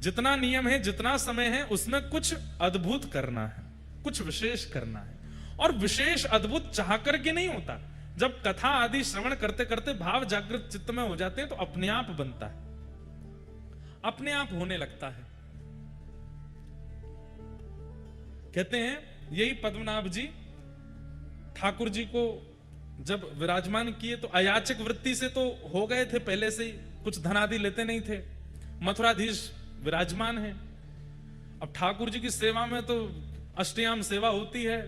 जितना नियम है, जितना समय है, उसमें कुछ अद्भुत करना है, कुछ विशेष करना है। और विशेष अद्भुत चाह करके नहीं होता। जब कथा आदि श्रवण करते करते भाव जागृत चित्त में हो जाते हैं तो अपने आप बनता है, अपने आप होने लगता है। कहते हैं यही पद्मनाभ जी ठाकुर जी को जब विराजमान किए तो अयाचक वृत्ति से तो हो गए थे, पहले से ही कुछ धन आदि लेते नहीं थे। मथुराधीश विराजमान है। अब ठाकुर जी की सेवा में तो अष्टयाम सेवा होती है,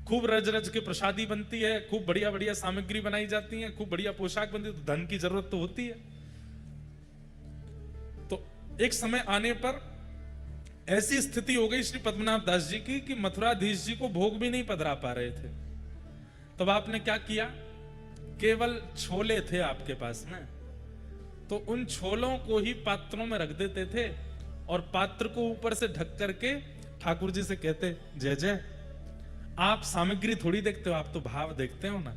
खूब रज रज के प्रसादी बनती है, खूब बढ़िया बढ़िया सामग्री बनाई जाती है, खूब बढ़िया पोशाक बनती है, तो धन की जरूरत तो होती है। तो एक समय आने पर ऐसी स्थिति हो गई श्री पद्मनाभ दास जी की कि मथुराधीश जी को भोग भी नहीं पधरा पा रहे थे। तब आपने क्या किया? केवल छोले थे आपके पास में, तो उन छोलों को ही पात्रों में रख देते थे और पात्र को ऊपर से ढक करके ठाकुर जी से कहते, जय जय। आप सामग्री थोड़ी देखते हो, आप तो भाव देखते हो ना।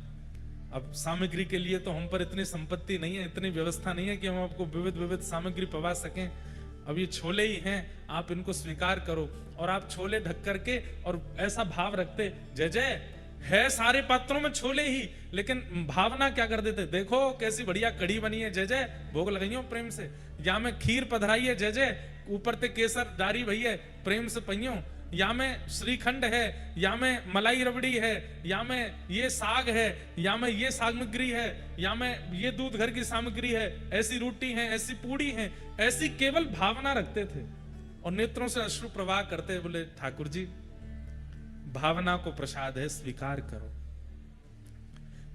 अब सामग्री के लिए तो हम पर इतनी संपत्ति नहीं है, इतनी व्यवस्था नहीं है कि हम आपको विविध विविध सामग्री पवा सकें। अब ये छोले ही हैं, आप इनको स्वीकार करो। और आप छोले ढक करके और ऐसा भाव रखते, जय जय। है सारे पात्रों में छोले ही, लेकिन भावना क्या कर देते, देखो कैसी बढ़िया कड़ी बनी है, जय जय, भोग लगाइयो प्रेम से। या में खीर पधराई है, जय जय, ऊपर ते केसर डारी भई है, प्रेम से पइयो। या में श्रीखंड है, या में मलाई रबड़ी है, या में ये साग है, या में ये सामग्री है, या में ये दूध घर की सामग्री है, ऐसी रोटी है, ऐसी पूड़ी है। ऐसी केवल भावना रखते थे और नेत्रों से अश्रु प्रवाह करते, बोले ठाकुर जी भावना को प्रसाद है, स्वीकार करो।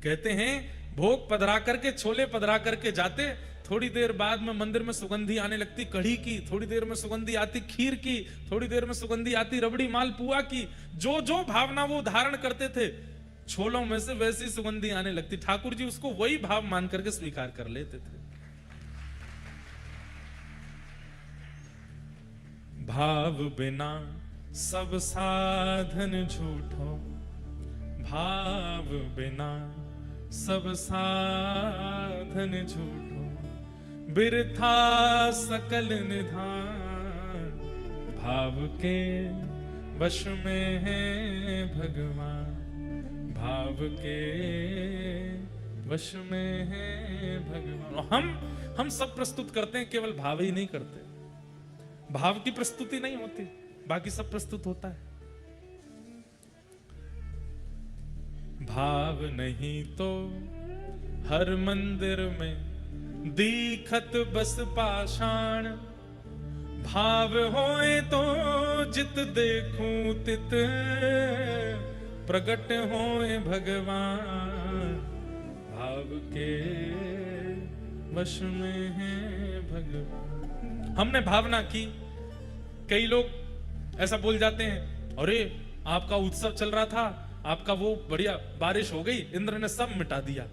कहते हैं भोग पधरा करके, छोले पधरा करके जाते, थोड़ी देर बाद में मंदिर में सुगंधी आने लगती कढ़ी की, थोड़ी देर में सुगंधी आती खीर की, थोड़ी देर में सुगंधी आती रबड़ी मालपुआ की। जो जो भावना वो धारण करते थे, छोलों में से वैसी सुगंधी आने लगती। ठाकुर जी उसको वही भाव मान करके स्वीकार कर लेते थे। भाव बिना सब साधन झूठो, भाव बिना सब साधन झूठो, बिरथा सकल निधान, भाव के वश में है भगवान, भाव के वश में है भगवान। हम सब प्रस्तुत करते हैं, केवल भाव ही नहीं करते। भाव की प्रस्तुति नहीं होती, बाकी सब प्रस्तुत होता है। भाव नहीं तो हर मंदिर में दीखत बस पाषाण, भाव होए तो जित देखूं तित प्रगट होए भगवान, भाव के वश में है भगवान। हमने भावना की। कई लोग ऐसा बोल जाते हैं, अरे आपका उत्सव चल रहा था, आपका वो बढ़िया बारिश हो गई, इंद्र ने सब मिटा दिया,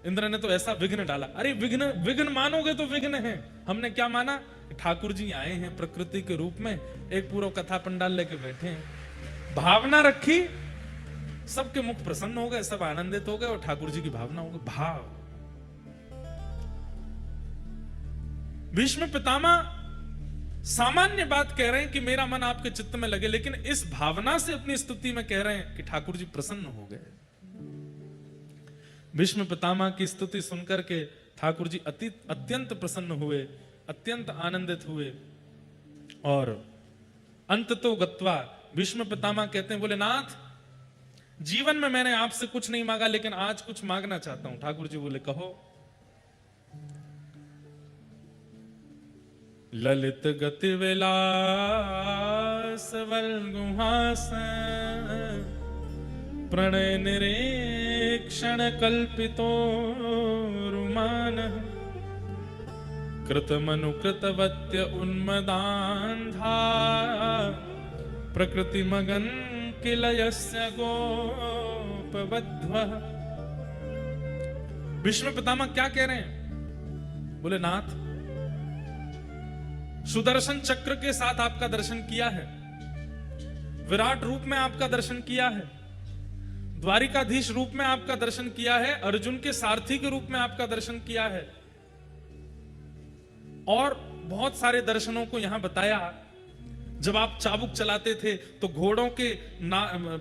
इंद्र ने तो ऐसा विघ्न डाला। अरे विघ्न विघ्न मानोगे तो विघ्न है। हमने क्या माना, ठाकुर जी आए हैं प्रकृति के रूप में, एक पूरा कथा पंडाल लेके बैठे हैं। भावना रखी, सबके मुख प्रसन्न हो गए, सब आनंदित हो गए और ठाकुर जी की भावना हो गई। भाव। भीष्म पितामह सामान्य बात कह रहे हैं कि मेरा मन आपके चित्त में लगे, लेकिन इस भावना से अपनी स्तुति में कह रहे हैं कि ठाकुर जी प्रसन्न हो गए। भीष्म पितामह की स्तुति सुनकर के ठाकुर जी अत्यंत प्रसन्न हुए, अत्यंत आनंदित हुए। और अंततो गत्वा भीष्म पितामह कहते हैं, बोले नाथ जीवन में मैंने आपसे कुछ नहीं मांगा, लेकिन आज कुछ मांगना चाहता हूं। ठाकुर जी बोले कहो। ललित गति विलास वल्गुहासन, प्रणय निरीक्षण कल्पितो रुमानः, कृतमनुकृतवत्य उन्मदान्धा, प्रकृति मगन किल यस्य गोपवध्वः। भीष्म पितामह क्या कह रहे हैं? बोले नाथ सुदर्शन चक्र के साथ आपका दर्शन किया है, विराट रूप में आपका दर्शन किया है, द्वारिकाधीश रूप में आपका दर्शन किया है, अर्जुन के सारथी के रूप में आपका दर्शन किया है, और बहुत सारे दर्शनों को यहां बताया। जब आप चाबुक चलाते थे तो घोड़ों के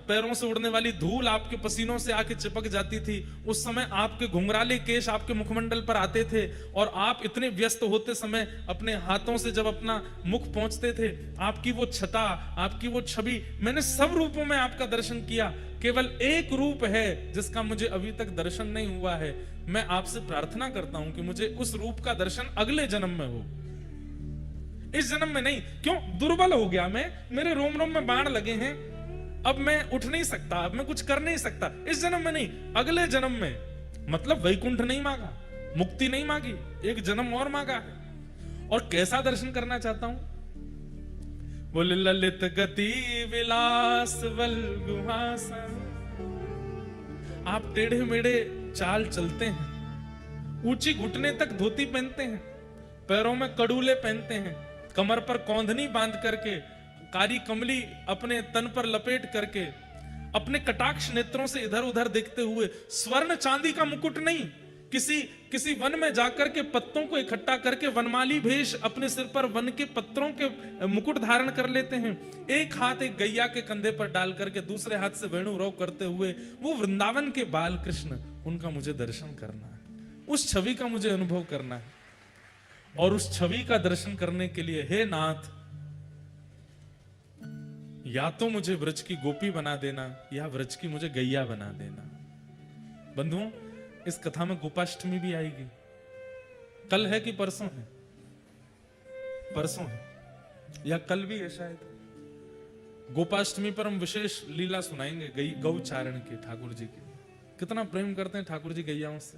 पैरों से उड़ने वाली धूल आपके पसीनों से आके चिपक जाती थी। उस समय आपके घुंघराले केश आपके मुखमंडल पर आते थे, और आप इतने व्यस्त होते समय अपने हाथों से जब अपना मुख पहुंचते थे, आपकी वो छटा, आपकी वो छवि, मैंने सब रूपों में आपका दर्शन किया। केवल एक रूप है जिसका मुझे अभी तक दर्शन नहीं हुआ है। मैं आपसे प्रार्थना करता हूं कि मुझे उस रूप का दर्शन अगले जन्म में हो, इस जन्म में नहीं। क्यों? दुर्बल हो गया मैं, मेरे रोम रोम में बाण लगे हैं, अब मैं उठ नहीं सकता, अब मैं कुछ कर नहीं सकता। इस जन्म में नहीं, अगले जन्म में। मतलब वैकुंठ नहीं मांगा, मुक्ति नहीं मांगी, एक जन्म और मांगा है। और कैसा दर्शन करना चाहता हूं? बोले ललित गति विलास वल्गुहासन। आप टेढ़े मेढ़े चाल चलते हैं, ऊंची घुटने तक धोती पहनते हैं, पैरों में कड़ूले पहनते हैं, कमर पर कौंधनी बांध करके, कारी कमली अपने तन पर लपेट करके, अपने कटाक्ष नेत्रों से इधर उधर देखते हुए, स्वर्ण चांदी का मुकुट नहीं, किसी वन में जाकर के पत्तों को इकट्ठा करके वनमाली भेष अपने सिर पर वन के पत्रों के मुकुट धारण कर लेते हैं। एक हाथ एक गैया के कंधे पर डाल करके दूसरे हाथ से वेणुरोग करते हुए वो वृंदावन के बाल कृष्ण, उनका मुझे दर्शन करना है, उस छवि का मुझे अनुभव करना है। और उस छवि का दर्शन करने के लिए हे नाथ, या तो मुझे व्रज की गोपी बना देना या व्रज की मुझे गैया बना देना। बंधुओं, इस कथा में गोपाष्टमी भी आएगी। कल है कि परसों है? परसों है या कल भी है शायद। गोपाष्टमी पर हम विशेष लीला सुनाएंगे गौचारण के, ठाकुर जी के। कितना प्रेम करते हैं ठाकुर जी गैयाओं से।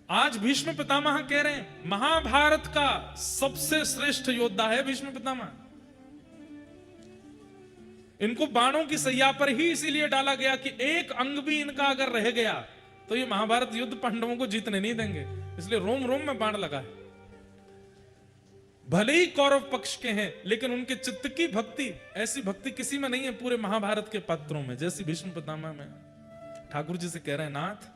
आज भीष्म पितामह कह रहे हैं महाभारत का सबसे श्रेष्ठ योद्धा है भीष्म पितामह। इनको बाणों की सैया पर ही इसीलिए डाला गया कि एक अंग भी इनका अगर रह गया तो ये महाभारत युद्ध पांडवों को जीतने नहीं देंगे, इसलिए रोम रोम में बाण लगा है। भले ही कौरव पक्ष के हैं, लेकिन उनके चित्त की भक्ति, ऐसी भक्ति किसी में नहीं है पूरे महाभारत के पात्रों में जैसी भीष्म पितामह में। ठाकुर जी से कह रहे हैं नाथ,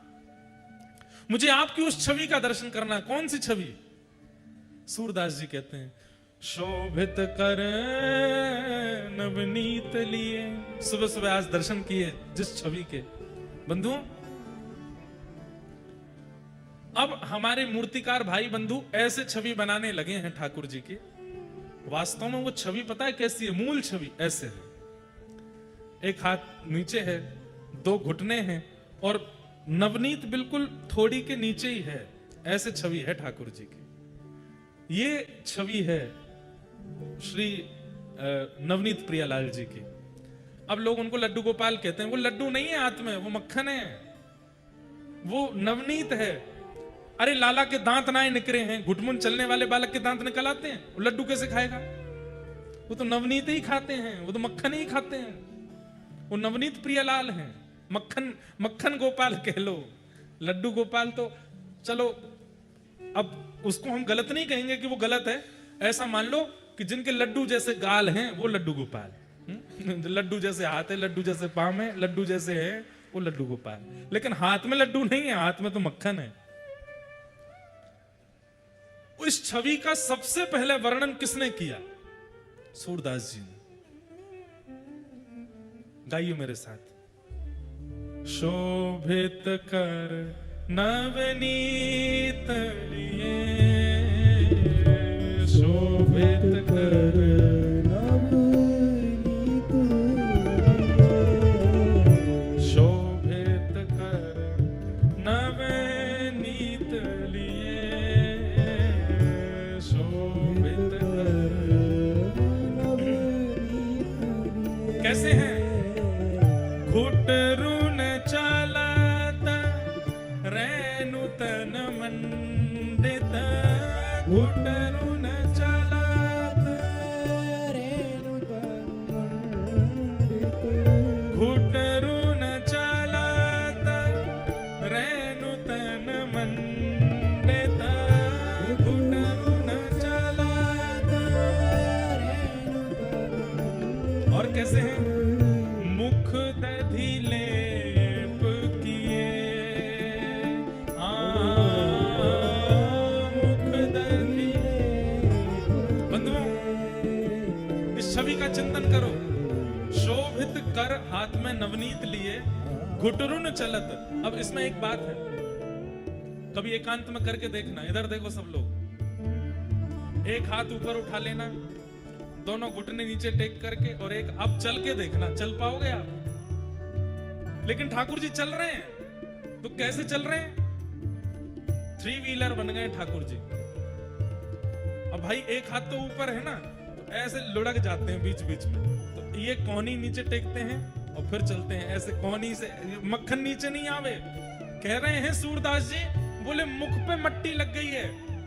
मुझे आपकी उस छवि का दर्शन करना है। कौन सी छवि? सूरदास जी कहते हैं शोभित कर नवनीत लिए। सुबह सुबह आज दर्शन किए जिस छवि के। बंधु, अब हमारे मूर्तिकार भाई बंधु ऐसे छवि बनाने लगे हैं ठाकुर जी की। वास्तव में वो छवि पता है कैसी है? मूल छवि ऐसे है, एक हाथ नीचे है, दो घुटने हैं और नवनीत बिल्कुल थोड़ी के नीचे ही है। ऐसे छवि है ठाकुर जी की। ये छवि है श्री नवनीत प्रियालाल जी की। अब लोग उनको लड्डू गोपाल कहते हैं। वो लड्डू नहीं है हाथ में, वो मक्खन है, वो नवनीत है। अरे लाला के दांत ना निकले हैं, घुटमुन चलने वाले बालक के दांत निकल आते हैं, वो लड्डू कैसे खाएगा? वो तो नवनीत ही खाते हैं, वो तो मक्खन ही खाते हैं। वो नवनीत प्रियालाल हैं, मक्खन गोपाल कह लो। लड्डू गोपाल तो चलो, अब उसको हम गलत नहीं कहेंगे कि वो गलत है। ऐसा मान लो कि जिनके लड्डू जैसे गाल हैं वो लड्डू गोपाल, लड्डू जैसे हाथ है, लड्डू जैसे पांव है, लड्डू जैसे है, वो लड्डू गोपाल। लेकिन हाथ में लड्डू नहीं है, हाथ में तो मक्खन है। इस छवि का सबसे पहले वर्णन किसने किया? सूरदास जी ने। गाइए मेरे साथ। शोभित कर नवनीत लिए, शोभित कर नवनीत लिए, शोभित कर नवनीत लिए, शोभित कर नवनीत। कैसे हैं? घुटरुन चलत रेणु तन मंडित, घुटरुन चलत रेणु तन मंडित, घुटरुन चलत रेणु तन मंडित, घुटरुन चलत रेणु तन। और कैसे हैं? मुख दधि लेप किए, मुख दधि। बंधुओं, इस छवि का चिंतन करो। शोभित कर हाथ में नवनीत लिए, घुटरुन चलत। अब इसमें एक बात है, कभी एकांत में करके देखना। इधर देखो सब लोग, एक हाथ ऊपर उठा लेना, दोनों घुटने नीचे टेक करके, और एक अब चल के देखना, चल पाओगे आप? लेकिन ठाकुर जी चल रहे हैं, तो कैसे चल रहे हैं? 3 व्हीलर बन गए ठाकुर जी। अब भाई एक हाथ तो ऊपर है ना, तो ऐसे लुढ़क जाते हैं बीच बीच में, तो ये कोहनी नीचे टेकते हैं और फिर चलते हैं ऐसे कोहनी से। मक्खन नीचे नहीं आवे। कह रहे हैं सूरदास जी, बोले मुख पे मट्टी लग गई है,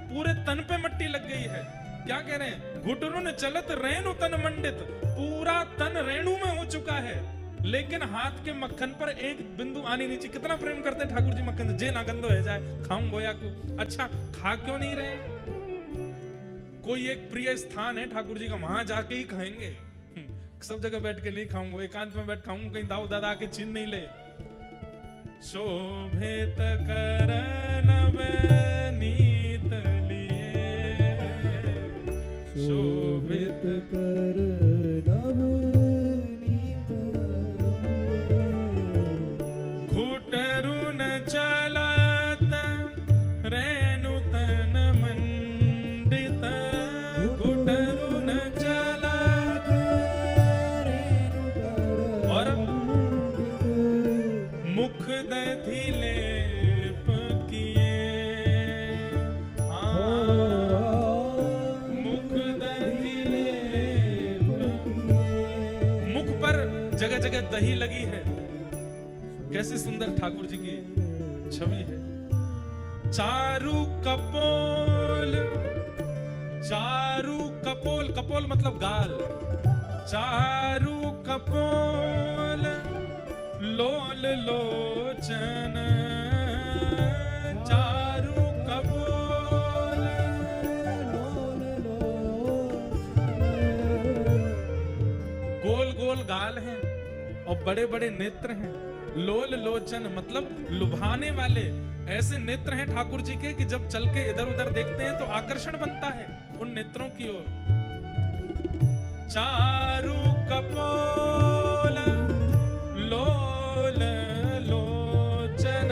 पूरे तन पे मट्टी लग गई है। क्या कह रहे हैं? घुटरुन चलत रेणु तन मंडित, पूरा तन रेणु में हो चुका है। लेकिन हाथ के मक्खन पर एक बिंदु आनी नहीं चाहिए। कितना प्रेम करते ठाकुर जी मक्खन से, जे ना गंदो है जाए खाऊं गोया को। अच्छा खा क्यों नहीं रहे? कोई एक प्रिय स्थान है ठाकुर जी का, वहां जाके ही खाएंगे। सब जगह बैठ के नहीं खाऊंगा, एकांत में बैठ खाऊंगा, कहीं दाऊ दादा के छीन नहीं ले। शोभित करन नीत लिए, शोभित करन नीत, घुटरु न चलत रेणु तन मंडित, घुटरु न चलत और मुख दधि लेप किए, मुख दधि लेप किए। मुख पर जगह जगह दही लगी है। कैसी सुंदर ठाकुर जी की छवि है। चारु कपोल, चारु कपोल, कपोल मतलब गाल, चारु कपोल लोल लोचन, चारु कपोल लोल लोचन। गोल गोल गाल हैं और बड़े बड़े नेत्र हैं। लोल लोचन मतलब लुभाने वाले ऐसे नेत्र हैं ठाकुर जी के कि जब चल के इधर उधर देखते हैं तो आकर्षण बनता है उन नेत्रों की ओर। चारु कपोल लोल लोचन,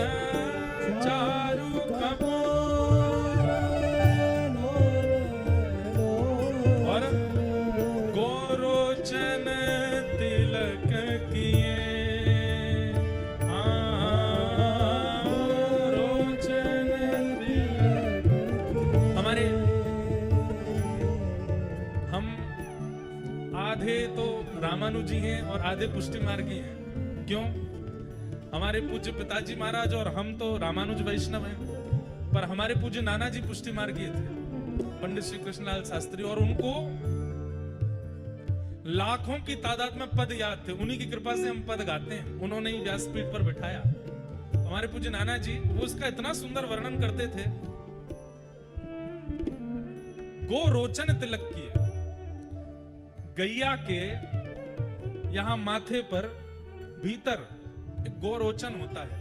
चारु कपोल और गोरोचन तिलक किए, गोरोचन तिलक। हमारे हम आधे तो रामानुजी हैं और आधे पुष्टि मार्गी हैं। क्यों? हमारे पूज्य पिताजी महाराज और हम तो रामानुज वैष्णव हैं, पर हमारे पूज्य नाना जी पुष्टि मार्गीय थे, पंडित श्री कृष्णलाल शास्त्री, और उनको लाखों की तादाद में पद याद थे। उन्हीं की कृपा से हम पद गाते हैं। उन्होंने ही व्यासपीठ पर बिठाया। हमारे पूज्य नाना जी वो उसका इतना सुंदर वर्णन करते थे। गो रोचन तिलक किए, गैया के यहां माथे पर भीतर एक गोरोचन होता है।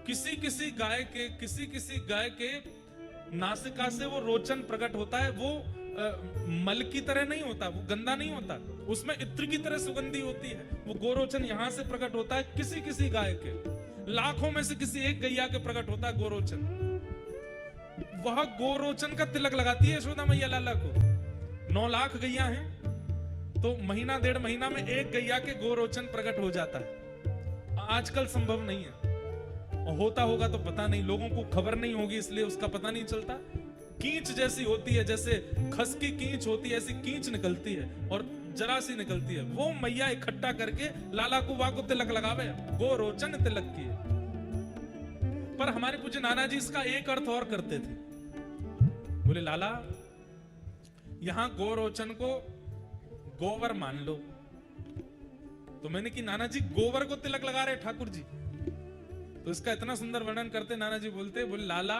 किसी किसी गाय के नासिका से वो रोचन प्रकट होता है। वो मल की तरह नहीं होता, वो गंदा नहीं होता, उसमें इत्र की तरह सुगंधी होती है। वो गोरोचन यहां से प्रकट होता है किसी किसी गाय के, लाखों में से किसी एक गैया के प्रकट होता है गोरोचन। वह गोरोचन का तिलक लगाती है यशोदा मैया लाला को। 9 लाख गैया हैं तो महीना 1.5 महीना में एक गैया के गोरोचन प्रकट हो जाता है। आजकल संभव नहीं है, और होता होगा तो पता नहीं, लोगों को खबर नहीं होगी इसलिए उसका पता नहीं चलता। कींच जैसी होती है, जैसे खस की कींच होती है ऐसी कींच निकलती है और जरा सी निकलती है। वो मैया इकट्ठा करके लाला को वाको तिलक लगावे, गोरोचन तिलक की। पर हमारे पूज्य नाना जी इसका एक अर्थ और करते थे। बोले लाला यहां गोरोचन को गोवर मान लो। तो मैंने कि नाना जी गोबर को तिलक लगा रहे ठाकुर जी। तो इसका इतना सुंदर वर्णन करते नाना जी बोलते, बोले लाला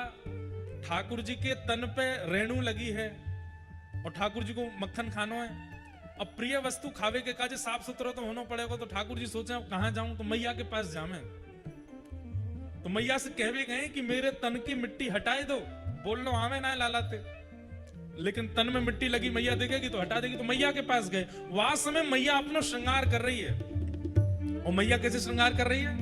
ठाकुर जी के तन पे रेणु लगी है और ठाकुर जी को मक्खन खानो है। अब प्रिय वस्तु खावे के काजे साफ सुथरा तो होना पड़ेगा। तो ठाकुर जी सोचे अब कहां जाऊं, तो मैया के पास जावे। तो मैया से कहवे गए कि मेरे तन की मिट्टी हटाए दो। बोलना आवे ना लाला ते, लेकिन तन में मिट्टी लगी मैया देखेगी तो हटा देगी। तो मैया के पास गए। वहां समय मैया अपना श्रृंगार कर रही है। और मैया कैसे श्रृंगार कर रही है?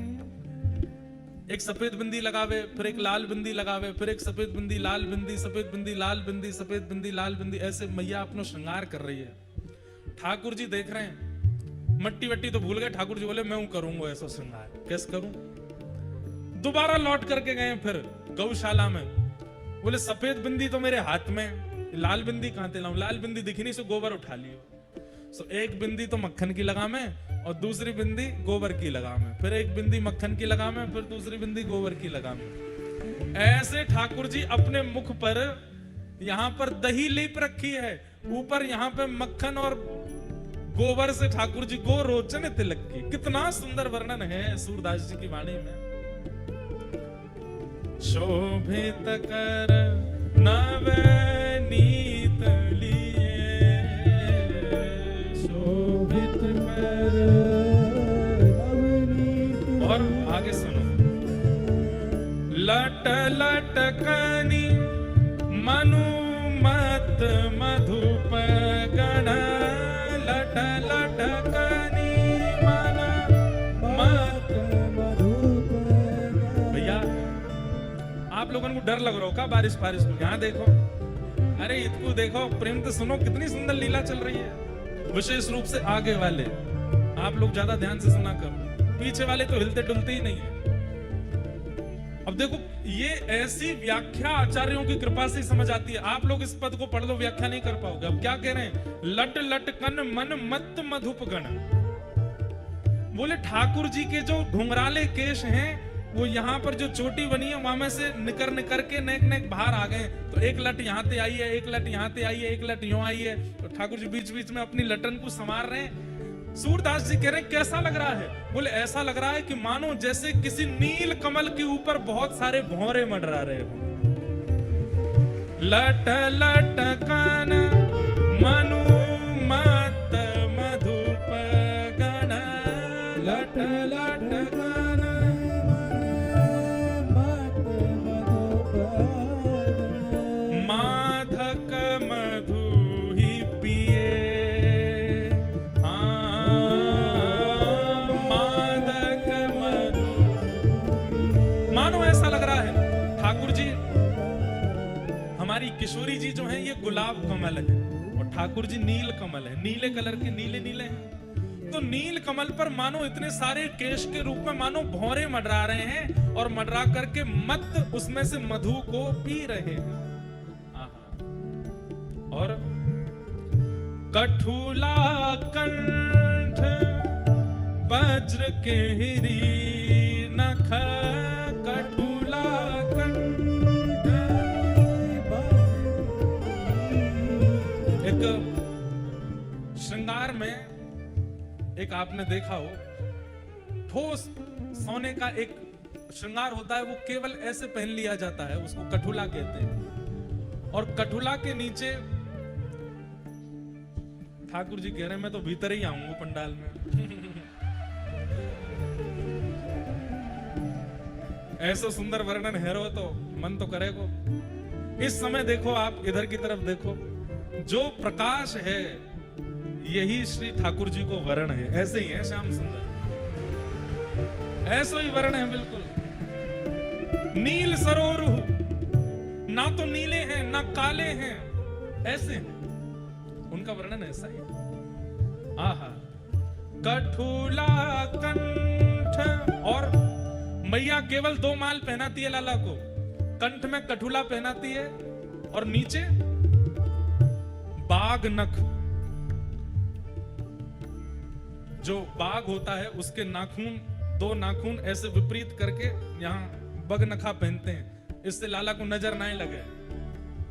एक सफेद बिंदी लगावे, फिर एक लाल बिंदी लगावे, फिर एक सफेद बिंदी लाल बिंदी, सफेद बिंदी लाल बिंदी, सफेद बिंदी लाल बिंदी, ऐसे मैया अपना श्रृंगार कर रही है। ठाकुर जी देख रहे हैं। मट्टी वट्टी तो भूल गए। ठाकुर जी बोले मैं हूं करूंगा ऐसा श्रृंगार। कैसे करूं? दोबारा लौट करके गए फिर गौशाला में। बोले सफेद बिंदी तो मेरे हाथ में, लाल बिंदी कहां से लाऊं? लाल बिंदी दिखी नहीं, सो गोबर उठा लियो। सो एक बिंदी तो मक्खन की लगा में और दूसरी बिंदी गोबर की लगा में, फिर एक बिंदी मक्खन की लगा में, फिर दूसरी बिंदी गोबर की लगा में। ऐसे ठाकुर जी अपने मुख पर यहाँ पर दही लीप रखी है, ऊपर यहाँ पे मक्खन और गोबर से ठाकुर जी को रोचन तिलक की। कितना सुंदर वर्णन है सूरदास जी की वाणी में। शोभित कर नवनीत लिए, शोभित कर नवनीत। और आगे सुनो, लट लटकनी मनुमत मधुप गण, लट लटकनी मनुमत मधुप। भैया आप लोगों को डर लग रहा हो का बारिश बारिश को? यहाँ देखो, अरे इसको देखो, प्रेम तो सुनो, कितनी सुंदर लीला चल रही है। विशेष रूप से आगे वाले आप लोग ज्यादा ध्यान से सुना करो, पीछे वाले तो हिलते डुलते ही नहीं है। अब देखो, ये ऐसी व्याख्या आचार्यों की कृपा से समझ आती है। आप लोग इस पद को पढ़ लो, व्याख्या नहीं कर पाओगे। अब क्या कह रहे हैं? लट लटकन मन मत मधुप गण। बोले ठाकुर जी के जो घुंघराले केश हैं, वो यहाँ पर जो चोटी बनी है वहां में से निकर निकर के नेक नेक बाहर आ गए। तो एक लट यहाँ से आई है, एक लट यहाँ से आई है, एक लट यूं आई है। तो ठाकुर जी बीच बीच में अपनी लटन को संवार रहे हैं। सूरदास जी कह रहे हैं कैसा लग रहा है? बोले ऐसा लग रहा है कि मानो जैसे किसी नील कमल के ऊपर बहुत सारे भौरे मंडरा रहे हो। लट लटकन मनुमत मधुप गण, लट लटकन मनुमत मधुप, माधक मधु ही पिए, मानो ऐसा लग रहा है ठाकुर जी, हमारी किशोरी जी जो है ये गुलाब कमल है और ठाकुर जी नील कमल है। नीले कलर के नीले नीले हैं। तो नील कमल पर मानो इतने सारे केश के रूप में मानो भौरे मंडरा रहे हैं और मंडरा करके मत उसमें से मधु को पी रहे हैं। और कठुला कंठ वज्र के हिरी नख, कठुला कंठ। एक श्रृंगार में एक आपने देखा हो, ठोस सोने का एक श्रृंगार होता है, वो केवल ऐसे पहन लिया जाता है, उसको कठुला कहते हैं। और कठुला के नीचे ठाकुर जी कह रहे हैं मैं तो भीतर ही आऊंगा पंडाल में। ऐसा सुंदर वर्णन है रो तो मन तो करेगो। इस समय देखो, आप इधर की तरफ देखो, जो प्रकाश है यही श्री ठाकुर जी को वर्ण है। ऐसे ही है श्याम सुंदर, ऐसा ही वर्ण है बिल्कुल। नील सरोरु, ना तो नीले हैं ना काले हैं, ऐसे हैं। उनका वर्णन ऐसा ही। आहा, कठुला कंठ। और मैया केवल 2 माल पहनाती है लाला को, कंठ में कठुला पहनाती है और नीचे बाघ नख। जो बाघ होता है उसके नाखून, 2 नाखून ऐसे विपरीत करके यहाँ बगनखा पहनते हैं, इससे लाला को नजर ना लगे।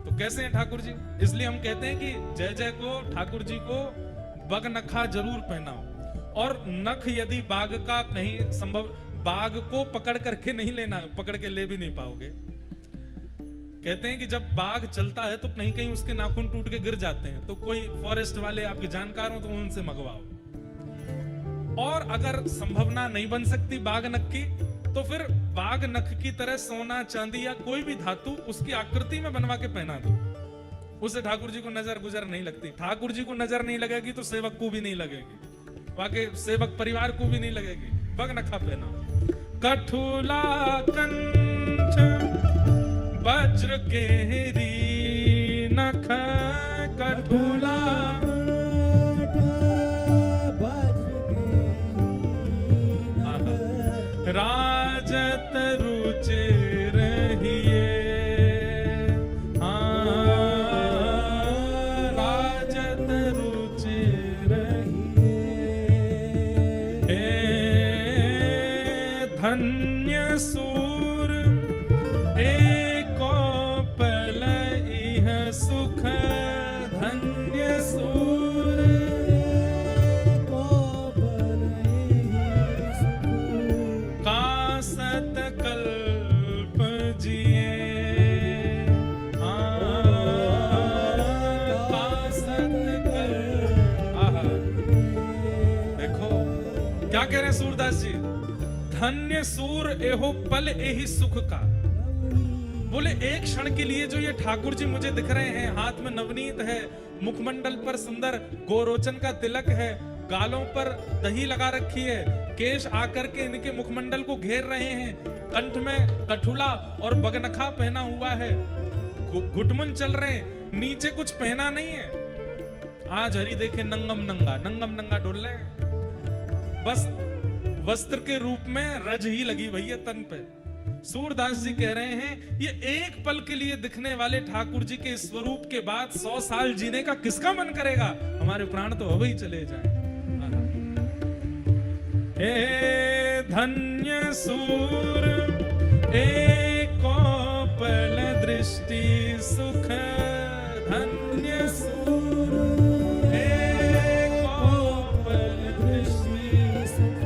तो कैसे हैं ठाकुर जी? इसलिए हम कहते हैं कि जय जय को ठाकुर जी को बगनखा जरूर पहनाओ। और नख यदि बाघ का कहीं संभव, बाघ को पकड़ करके नहीं लेना, पकड़ के ले भी नहीं पाओगे। कहते हैं कि जब बाघ चलता है तो कहीं कहीं उसके नाखून टूट के गिर जाते हैं, तो कोई फॉरेस्ट वाले आपके जानकार हो तो उनसे मंगवाओ। और अगर संभावना नहीं बन सकती बाघ नख की, तो फिर बाघ नख की तरह सोना चांदी या कोई भी धातु उसकी आकृति में बनवा के पहना दो, उसे ठाकुर जी को नजर गुजर नहीं लगती। ठाकुर जी को नजर नहीं लगेगी तो सेवक को भी नहीं लगेगी, वाकई सेवक परिवार को भी नहीं लगेगी। बग नखा पहना। कठुला कंठ वज्र केरी नख, कठुला राजत रुचि रहिए, राजत रुचि रहिए। धन्य सूर एको पल इह सुख, धन्य कह रहे हैं सूरदास जी? धन्य सूर एहो पल एहि सुख का। बोले एक क्षण के लिए जो ये ठाकुर जी मुझे दिख रहे हैं, हाथ में नवनीत है, मुखमंडल पर सुंदर गोरोचन का तिलक है, गालों पर दही लगा रखी है, केश आकर के इनके मुखमंडल को घेर रहे हैं, कंठ में कठुला और बगनखा पहना हुआ है, घुटमुन चल रहे हैं, नीचे कुछ पहना नहीं है। आज हरि देखे नंगम नंगा डोल रहे हैं, बस वस्त्र के रूप में रज ही लगी हुई है तन पे। सूरदास जी कह रहे हैं ये एक पल के लिए दिखने वाले ठाकुर जी के स्वरूप के बाद 100 साल जीने का किसका मन करेगा? हमारे प्राण तो अब ही चले जाएं। हे धन्य सूर एको पल दृष्टि सुख, धन्य सूर एको पल दृष्टि सुख,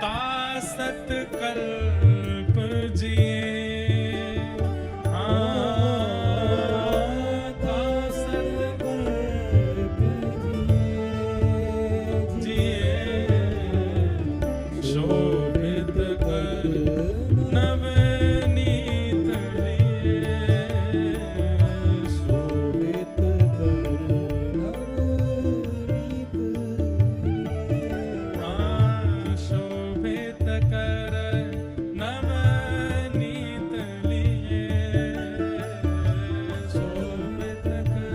तासत कल्प जिए, तासत कल्प जिए, शोभित कर नवनीत लिए, शोभित कर नवनीत लिए, शोभित कर नवनीत लिए, शोभित कर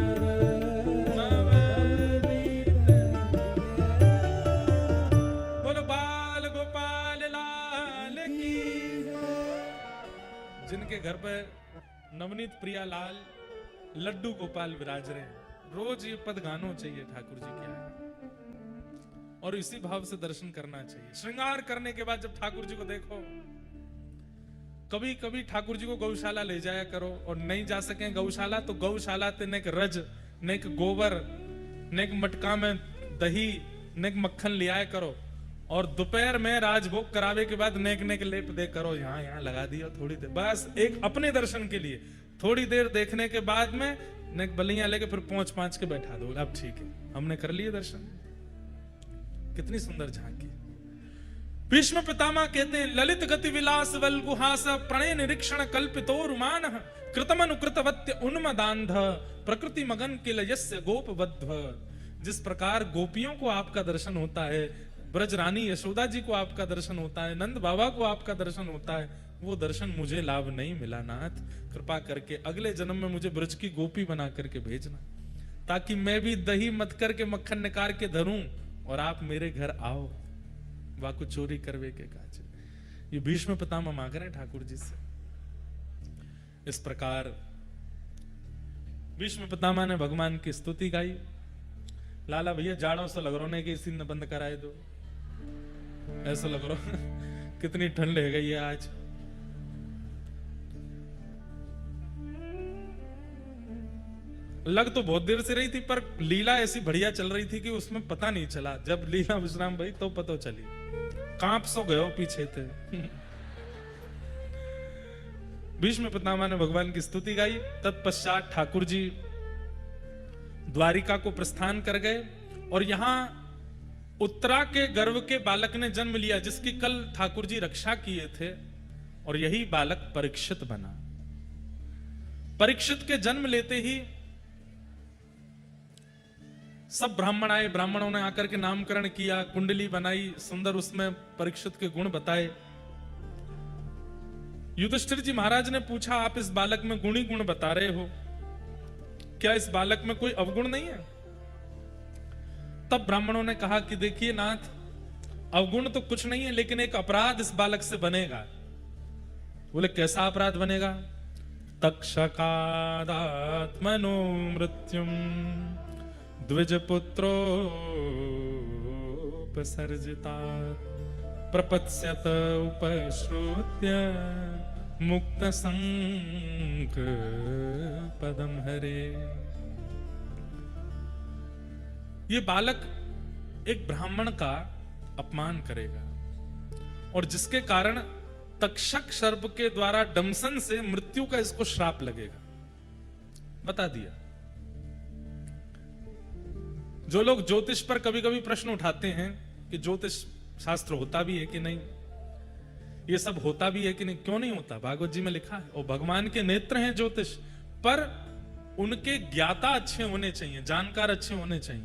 नवनीत लिए। बोलो बाल गोपाल लाल की। जिनके घर पर नवनीत प्रिया लाल लड्डू गोपाल विराज रहे हैं, रोज ये पद गानो चाहिए ठाकुर जी के आगे, और इसी भाव से दर्शन करना चाहिए। श्रृंगार करने के बाद जब ठाकुर जी को देखो, कभी कभी ठाकुर जी को गौशाला ले जाया करो, और नहीं जा सके गौशाला तो गौशाला ते नेक रज, नेक गोबर, नेक मटका में दही, नेक मक्खन ले आया करो, और दोपहर में राजभोग करावे के बाद नेक नेक लेप दे करो, यहाँ लगा दिया थोड़ी देर, बस एक अपने दर्शन के लिए थोड़ी देर देखने के बाद में नेक बलियां लेके फिर पहुंच के बैठा दो, अब ठीक है हमने कर लिए दर्शन। कितनी सुंदर झांकी। भीष्म पितामह कहते हैं ललित गति विलास वल गुहास, प्रणय निरीक्षण कल्पितोरुमान, कृतमनुकृतवत्य उन्मदान्ध, प्रकृति मगन किल यस्य गोपवध्व। जिस प्रकार गोपियों को आपका दर्शन होता है, ब्रज रानी यशोदा जी को आपका दर्शन होता है, नंद बाबा को आपका दर्शन होता है, वो दर्शन मुझे लाभ नहीं मिला नाथ, कृपा करके अगले जन्म में मुझे ब्रज की गोपी बना करके भेजना, ताकि मैं भी दही मत करके मक्खन निकाल के धरूं और आप मेरे घर आओ, वाकु चोरी करवे के काज। ये भीष्म पितामह मांग रहे हैं ठाकुर जी से। इस प्रकार भीष्म पितामह ने भगवान की स्तुति गाई। लाला भैया जाड़ों से लग रहा ने कि सीन बंद कराए दो, ऐसा लग रहा कितनी ठंड है गई है आज। लग तो बहुत देर से रही थी, पर लीला ऐसी बढ़िया चल रही थी कि उसमें पता नहीं चला। जब लीला विश्राम भाई तो पता चली, कांप सो गए पीछे थे। भीष्म पितामह ने भगवान की स्तुति गाई। तत्पश्चात ठाकुर जी द्वारिका को प्रस्थान कर गए, और यहां उत्तरा के गर्भ के बालक ने जन्म लिया, जिसकी कल ठाकुर जी रक्षा किए थे, और यही बालक परीक्षित बना। परीक्षित के जन्म लेते ही सब ब्राह्मण आए, ब्राह्मणों ने आकर के नामकरण किया, कुंडली बनाई, सुंदर उसमें परीक्षित के गुण बताए। युधिष्ठिर जी महाराज ने पूछा आप इस बालक में गुणी गुण बता रहे हो, क्या इस बालक में कोई अवगुण नहीं है? तब ब्राह्मणों ने कहा कि देखिए नाथ, अवगुण तो कुछ नहीं है, लेकिन एक अपराध इस बालक से बनेगा। बोले कैसा अपराध बनेगा? तक्षकादात्मनो मृत्युम द्विज पुत्रोपसर्जिता प्रपत्स्यत उपश्रुत्य मुक्त संक पदम हरे। ये बालक एक ब्राह्मण का अपमान करेगा, और जिसके कारण तक्षक सर्प के द्वारा डमसन से मृत्यु का इसको श्राप लगेगा। बता दिया। जो लोग ज्योतिष पर कभी कभी प्रश्न उठाते हैं कि ज्योतिष शास्त्र होता भी है कि नहीं, ये सब होता भी है कि नहीं, क्यों नहीं होता? भागवत जी में लिखा है। और भगवान के नेत्र हैं ज्योतिष, पर उनके ज्ञाता अच्छे होने चाहिए, जानकार अच्छे होने चाहिए।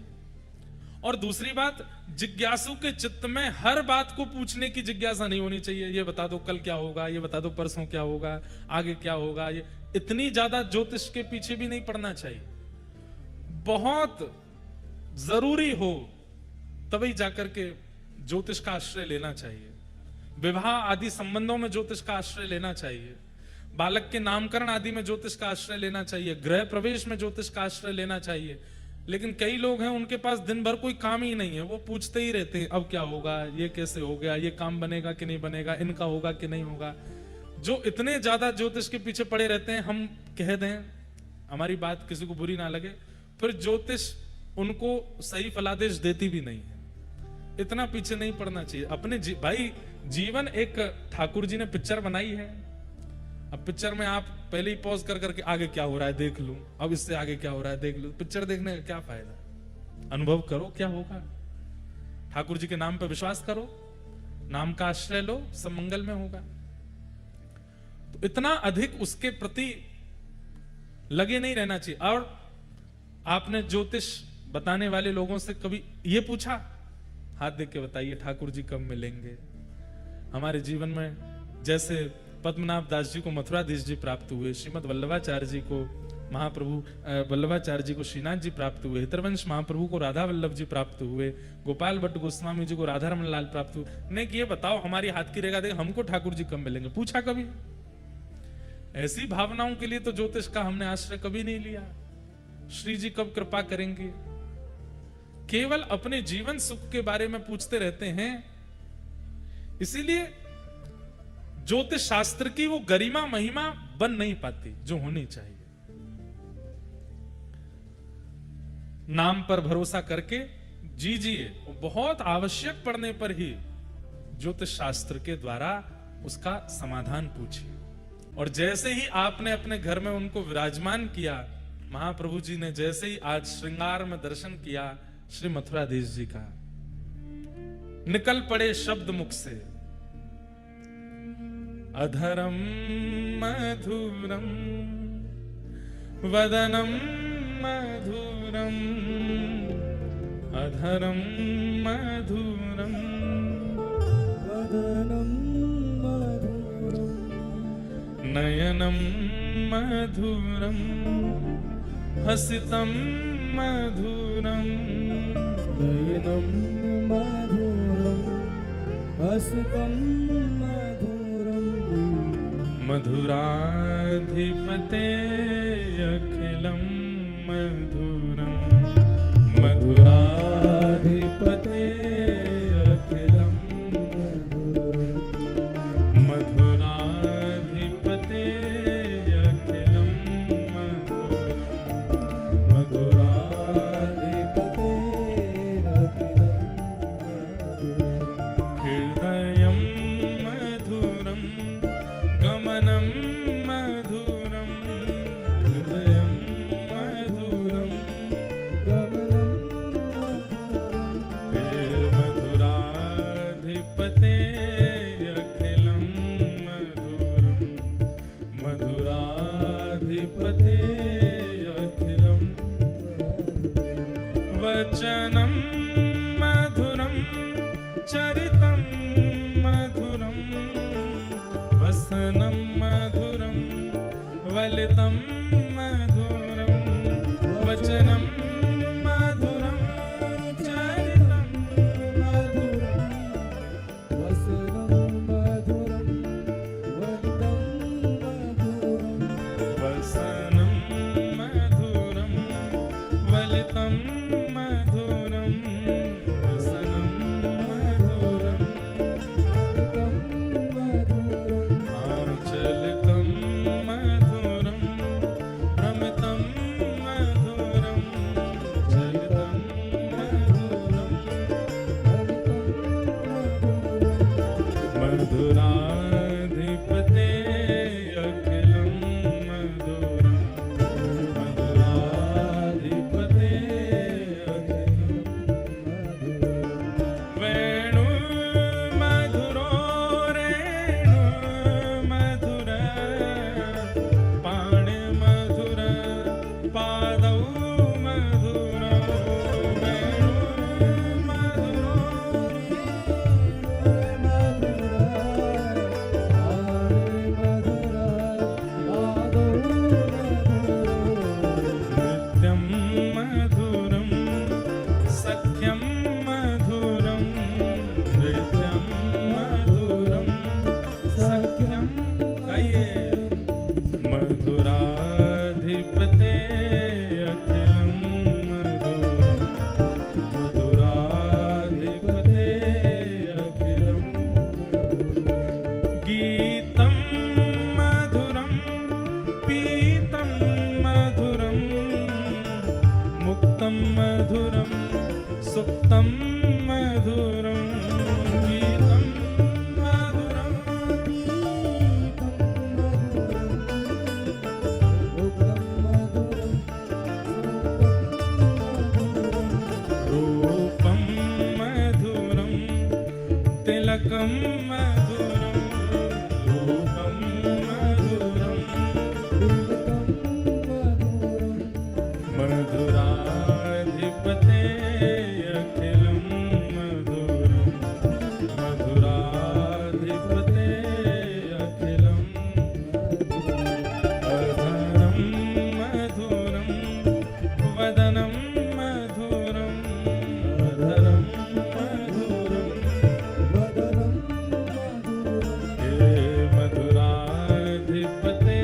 और दूसरी बात, जिज्ञासु के चित्त में हर बात को पूछने की जिज्ञासा नहीं होनी चाहिए। ये बता दो कल क्या होगा, ये बता दो परसों क्या होगा, आगे क्या होगा। ये इतनी ज्यादा ज्योतिष के पीछे भी नहीं पड़ना चाहिए। बहुत जरूरी हो तभी जाकर के ज्योतिष का आश्रय लेना चाहिए। विवाह आदि संबंधों में ज्योतिष का आश्रय लेना चाहिए। बालक के नामकरण आदि में ज्योतिष का आश्रय लेना चाहिए। गृह प्रवेश में ज्योतिष का आश्रय लेना चाहिए। लेकिन कई लोग हैं, उनके पास दिन भर कोई काम ही नहीं है, वो पूछते ही रहते हैं अब क्या होगा, ये कैसे हो गया, ये काम बनेगा कि नहीं बनेगा, इनका होगा कि नहीं होगा। जो इतने ज्यादा ज्योतिष के पीछे पड़े रहते हैं, हम कह दें, हमारी बात किसी को बुरी ना लगे, फिर ज्योतिष उनको सही फलादेश देती भी नहीं है। इतना पीछे नहीं पड़ना चाहिए अपने भाई जीवन एक ठाकुर जी ने पिक्चर बनाई है। अब पिक्चर में आप पहले ही पॉज कर करके आगे क्या हो रहा है देख लूं, अब इससे आगे क्या हो रहा है देख लूं। पिक्चर देखने का क्या फायदा? अनुभव करो क्या होगा। ठाकुर जी के नाम पर विश्वास करो, नाम का आश्रय लो, सब मंगल में होगा। तो इतना अधिक उसके प्रति लगे नहीं रहना चाहिए। और आपने ज्योतिष बताने वाले लोगों से कभी ये पूछा, हाथ देख के बताइए ठाकुर जी कब मिलेंगे हमारे जीवन में? जैसे पद्मनाभ दास जी को मथुराधीश जी प्राप्त हुए, श्रीमद वल्लभाचार्य जी को महाप्रभु वल्लभाचार्य जी को श्रीनाथ जी प्राप्त हुए, हितरवंश महाप्रभु को राधा वल्लभ जी प्राप्त हुए, गोपाल भट्ट गोस्वामी जी को राधा रमन लाल प्राप्त हुए। नहीं कि ये बताओ हमारी हाथ की रेखा देख हमको ठाकुर जी कब मिलेंगे, पूछा कभी? ऐसी भावनाओं के लिए तो ज्योतिष का हमने आश्रय कभी नहीं लिया। श्री जी कब कृपा करेंगे, केवल अपने जीवन सुख के बारे में पूछते रहते हैं। इसीलिए ज्योतिष शास्त्र की वो गरिमा महिमा बन नहीं पाती जो होनी चाहिए। नाम पर भरोसा करके जीजिए, बहुत आवश्यक पड़ने पर ही ज्योतिष शास्त्र के द्वारा उसका समाधान पूछिए। और जैसे ही आपने अपने घर में उनको विराजमान किया, महाप्रभु जी ने जैसे ही आज श्रृंगार में दर्शन किया श्री मथुराधीश जी का, निकल पड़े शब्द मुख से, अधरम मधुरम वदनम मधुरम, अधरम मधुरम वदनम मधुरम, नयनम मधुरम हसितम मधुरम, नयनम मधुरम हसितम मधुरम, मधुराधिपते अखिलम मधुरम, मधुराधिपते अखिलम मधुरम, मधुराधिपते अखिलम मधुरम, मधुराधिपते अखिलम हृदयम मधुरम गमनम मधुरम, हृदयम मधुरम गमनम मधुरम, मधुराधिपते अखिलम मधुरम, मधुराधिपते अखिलम, वचनम मधुरम चरितम मधुरम, वसनम मधुरम वलितम मधुरम, वचनम मधुरम चरितम मधुरम, वसनम मधुरम वलितम मधुरम, वसनम मधुरम वलितम मधुरम, वसनम मधुरम वलितम मधुरम, आंचलिकम मधुरम उक्तं मधुरं गीतं मधुरं रूपं मधुरं तिलकं मधुरं रूपं मधुरं मधुराधिपते अखिलं मधुरं मधुराधिपते अखिलं अधरं मधुरं वदनं मधुरं अधरं मधुरं हे मधुराधिपते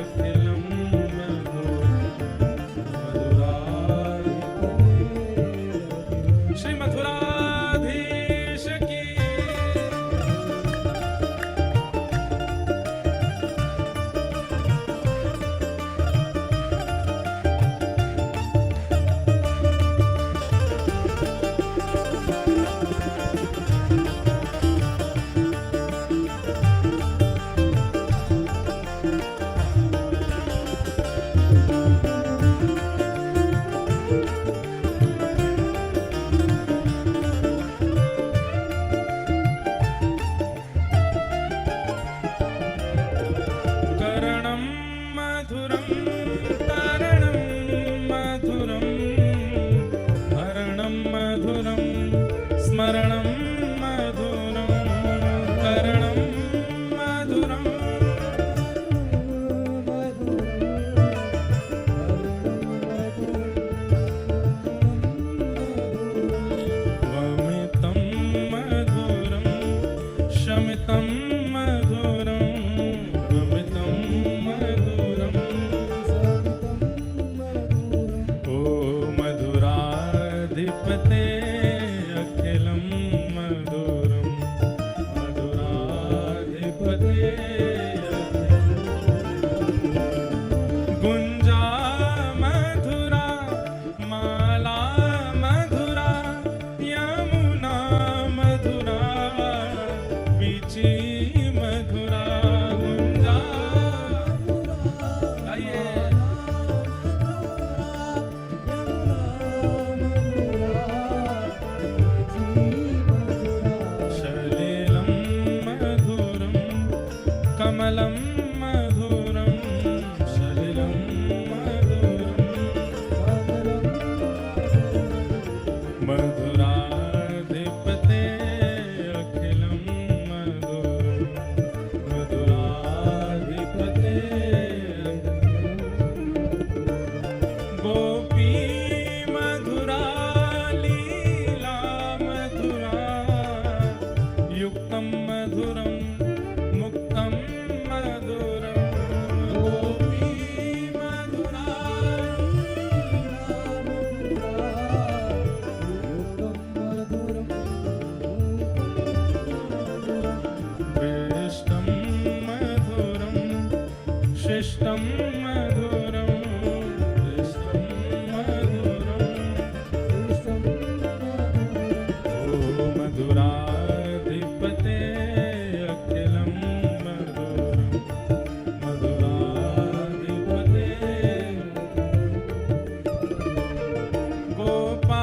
अखिलं श्री मथुराधीश की करणं मधुरं तरणं मधुरं हरणं मधुरं स्मरणं मधुरं करणं मधुरं वमितं मधुरं शमितं मधुरं वमितं मधुरं ओ मधुराधिपते अखिलं मधुरं मधुराधिपते गुंजा मधुरा माला मधुरा यमुना मधुरा बीची मधुरा गुंजा आइए सलिलं मधुरं कमलं मधुरं सलिलं मधुरं मधुराधिपते अखिलं मधुरं मधुराधिपते गोपी मधुरा लीला मधुरा युक्तं मधुरं मुक्तं मधुरं गोपी मधुरा विष्टं मधुरं शिष्टं मधुरं विष्टं मधुरं ओ मधुराधिपते अखिलं मधुरं मधुराधिपते गोपा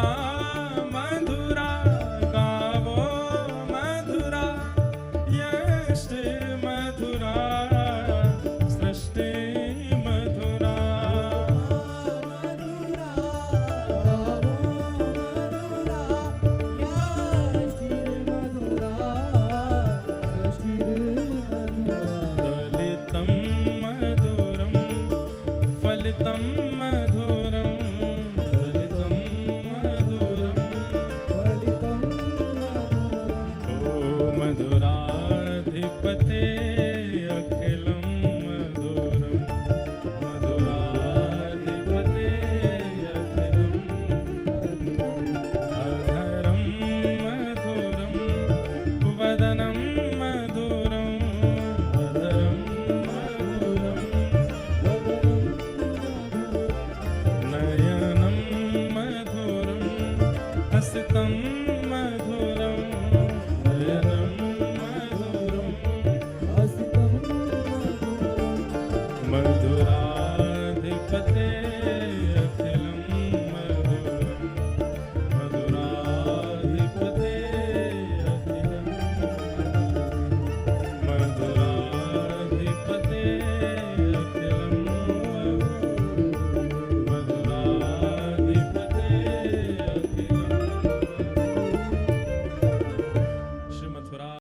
मधुरा गावो मधुरा यष्टि मधुरा सृष्टि मधुरा दलितं मधुरं फलितं मधुरं दलितं मधुरं ओ मधुराधिपते अखिलं मधुरं मधुराधिपते अखिलं अधरं मधुरं वदनं मधुरं अधरं मधुरं सितम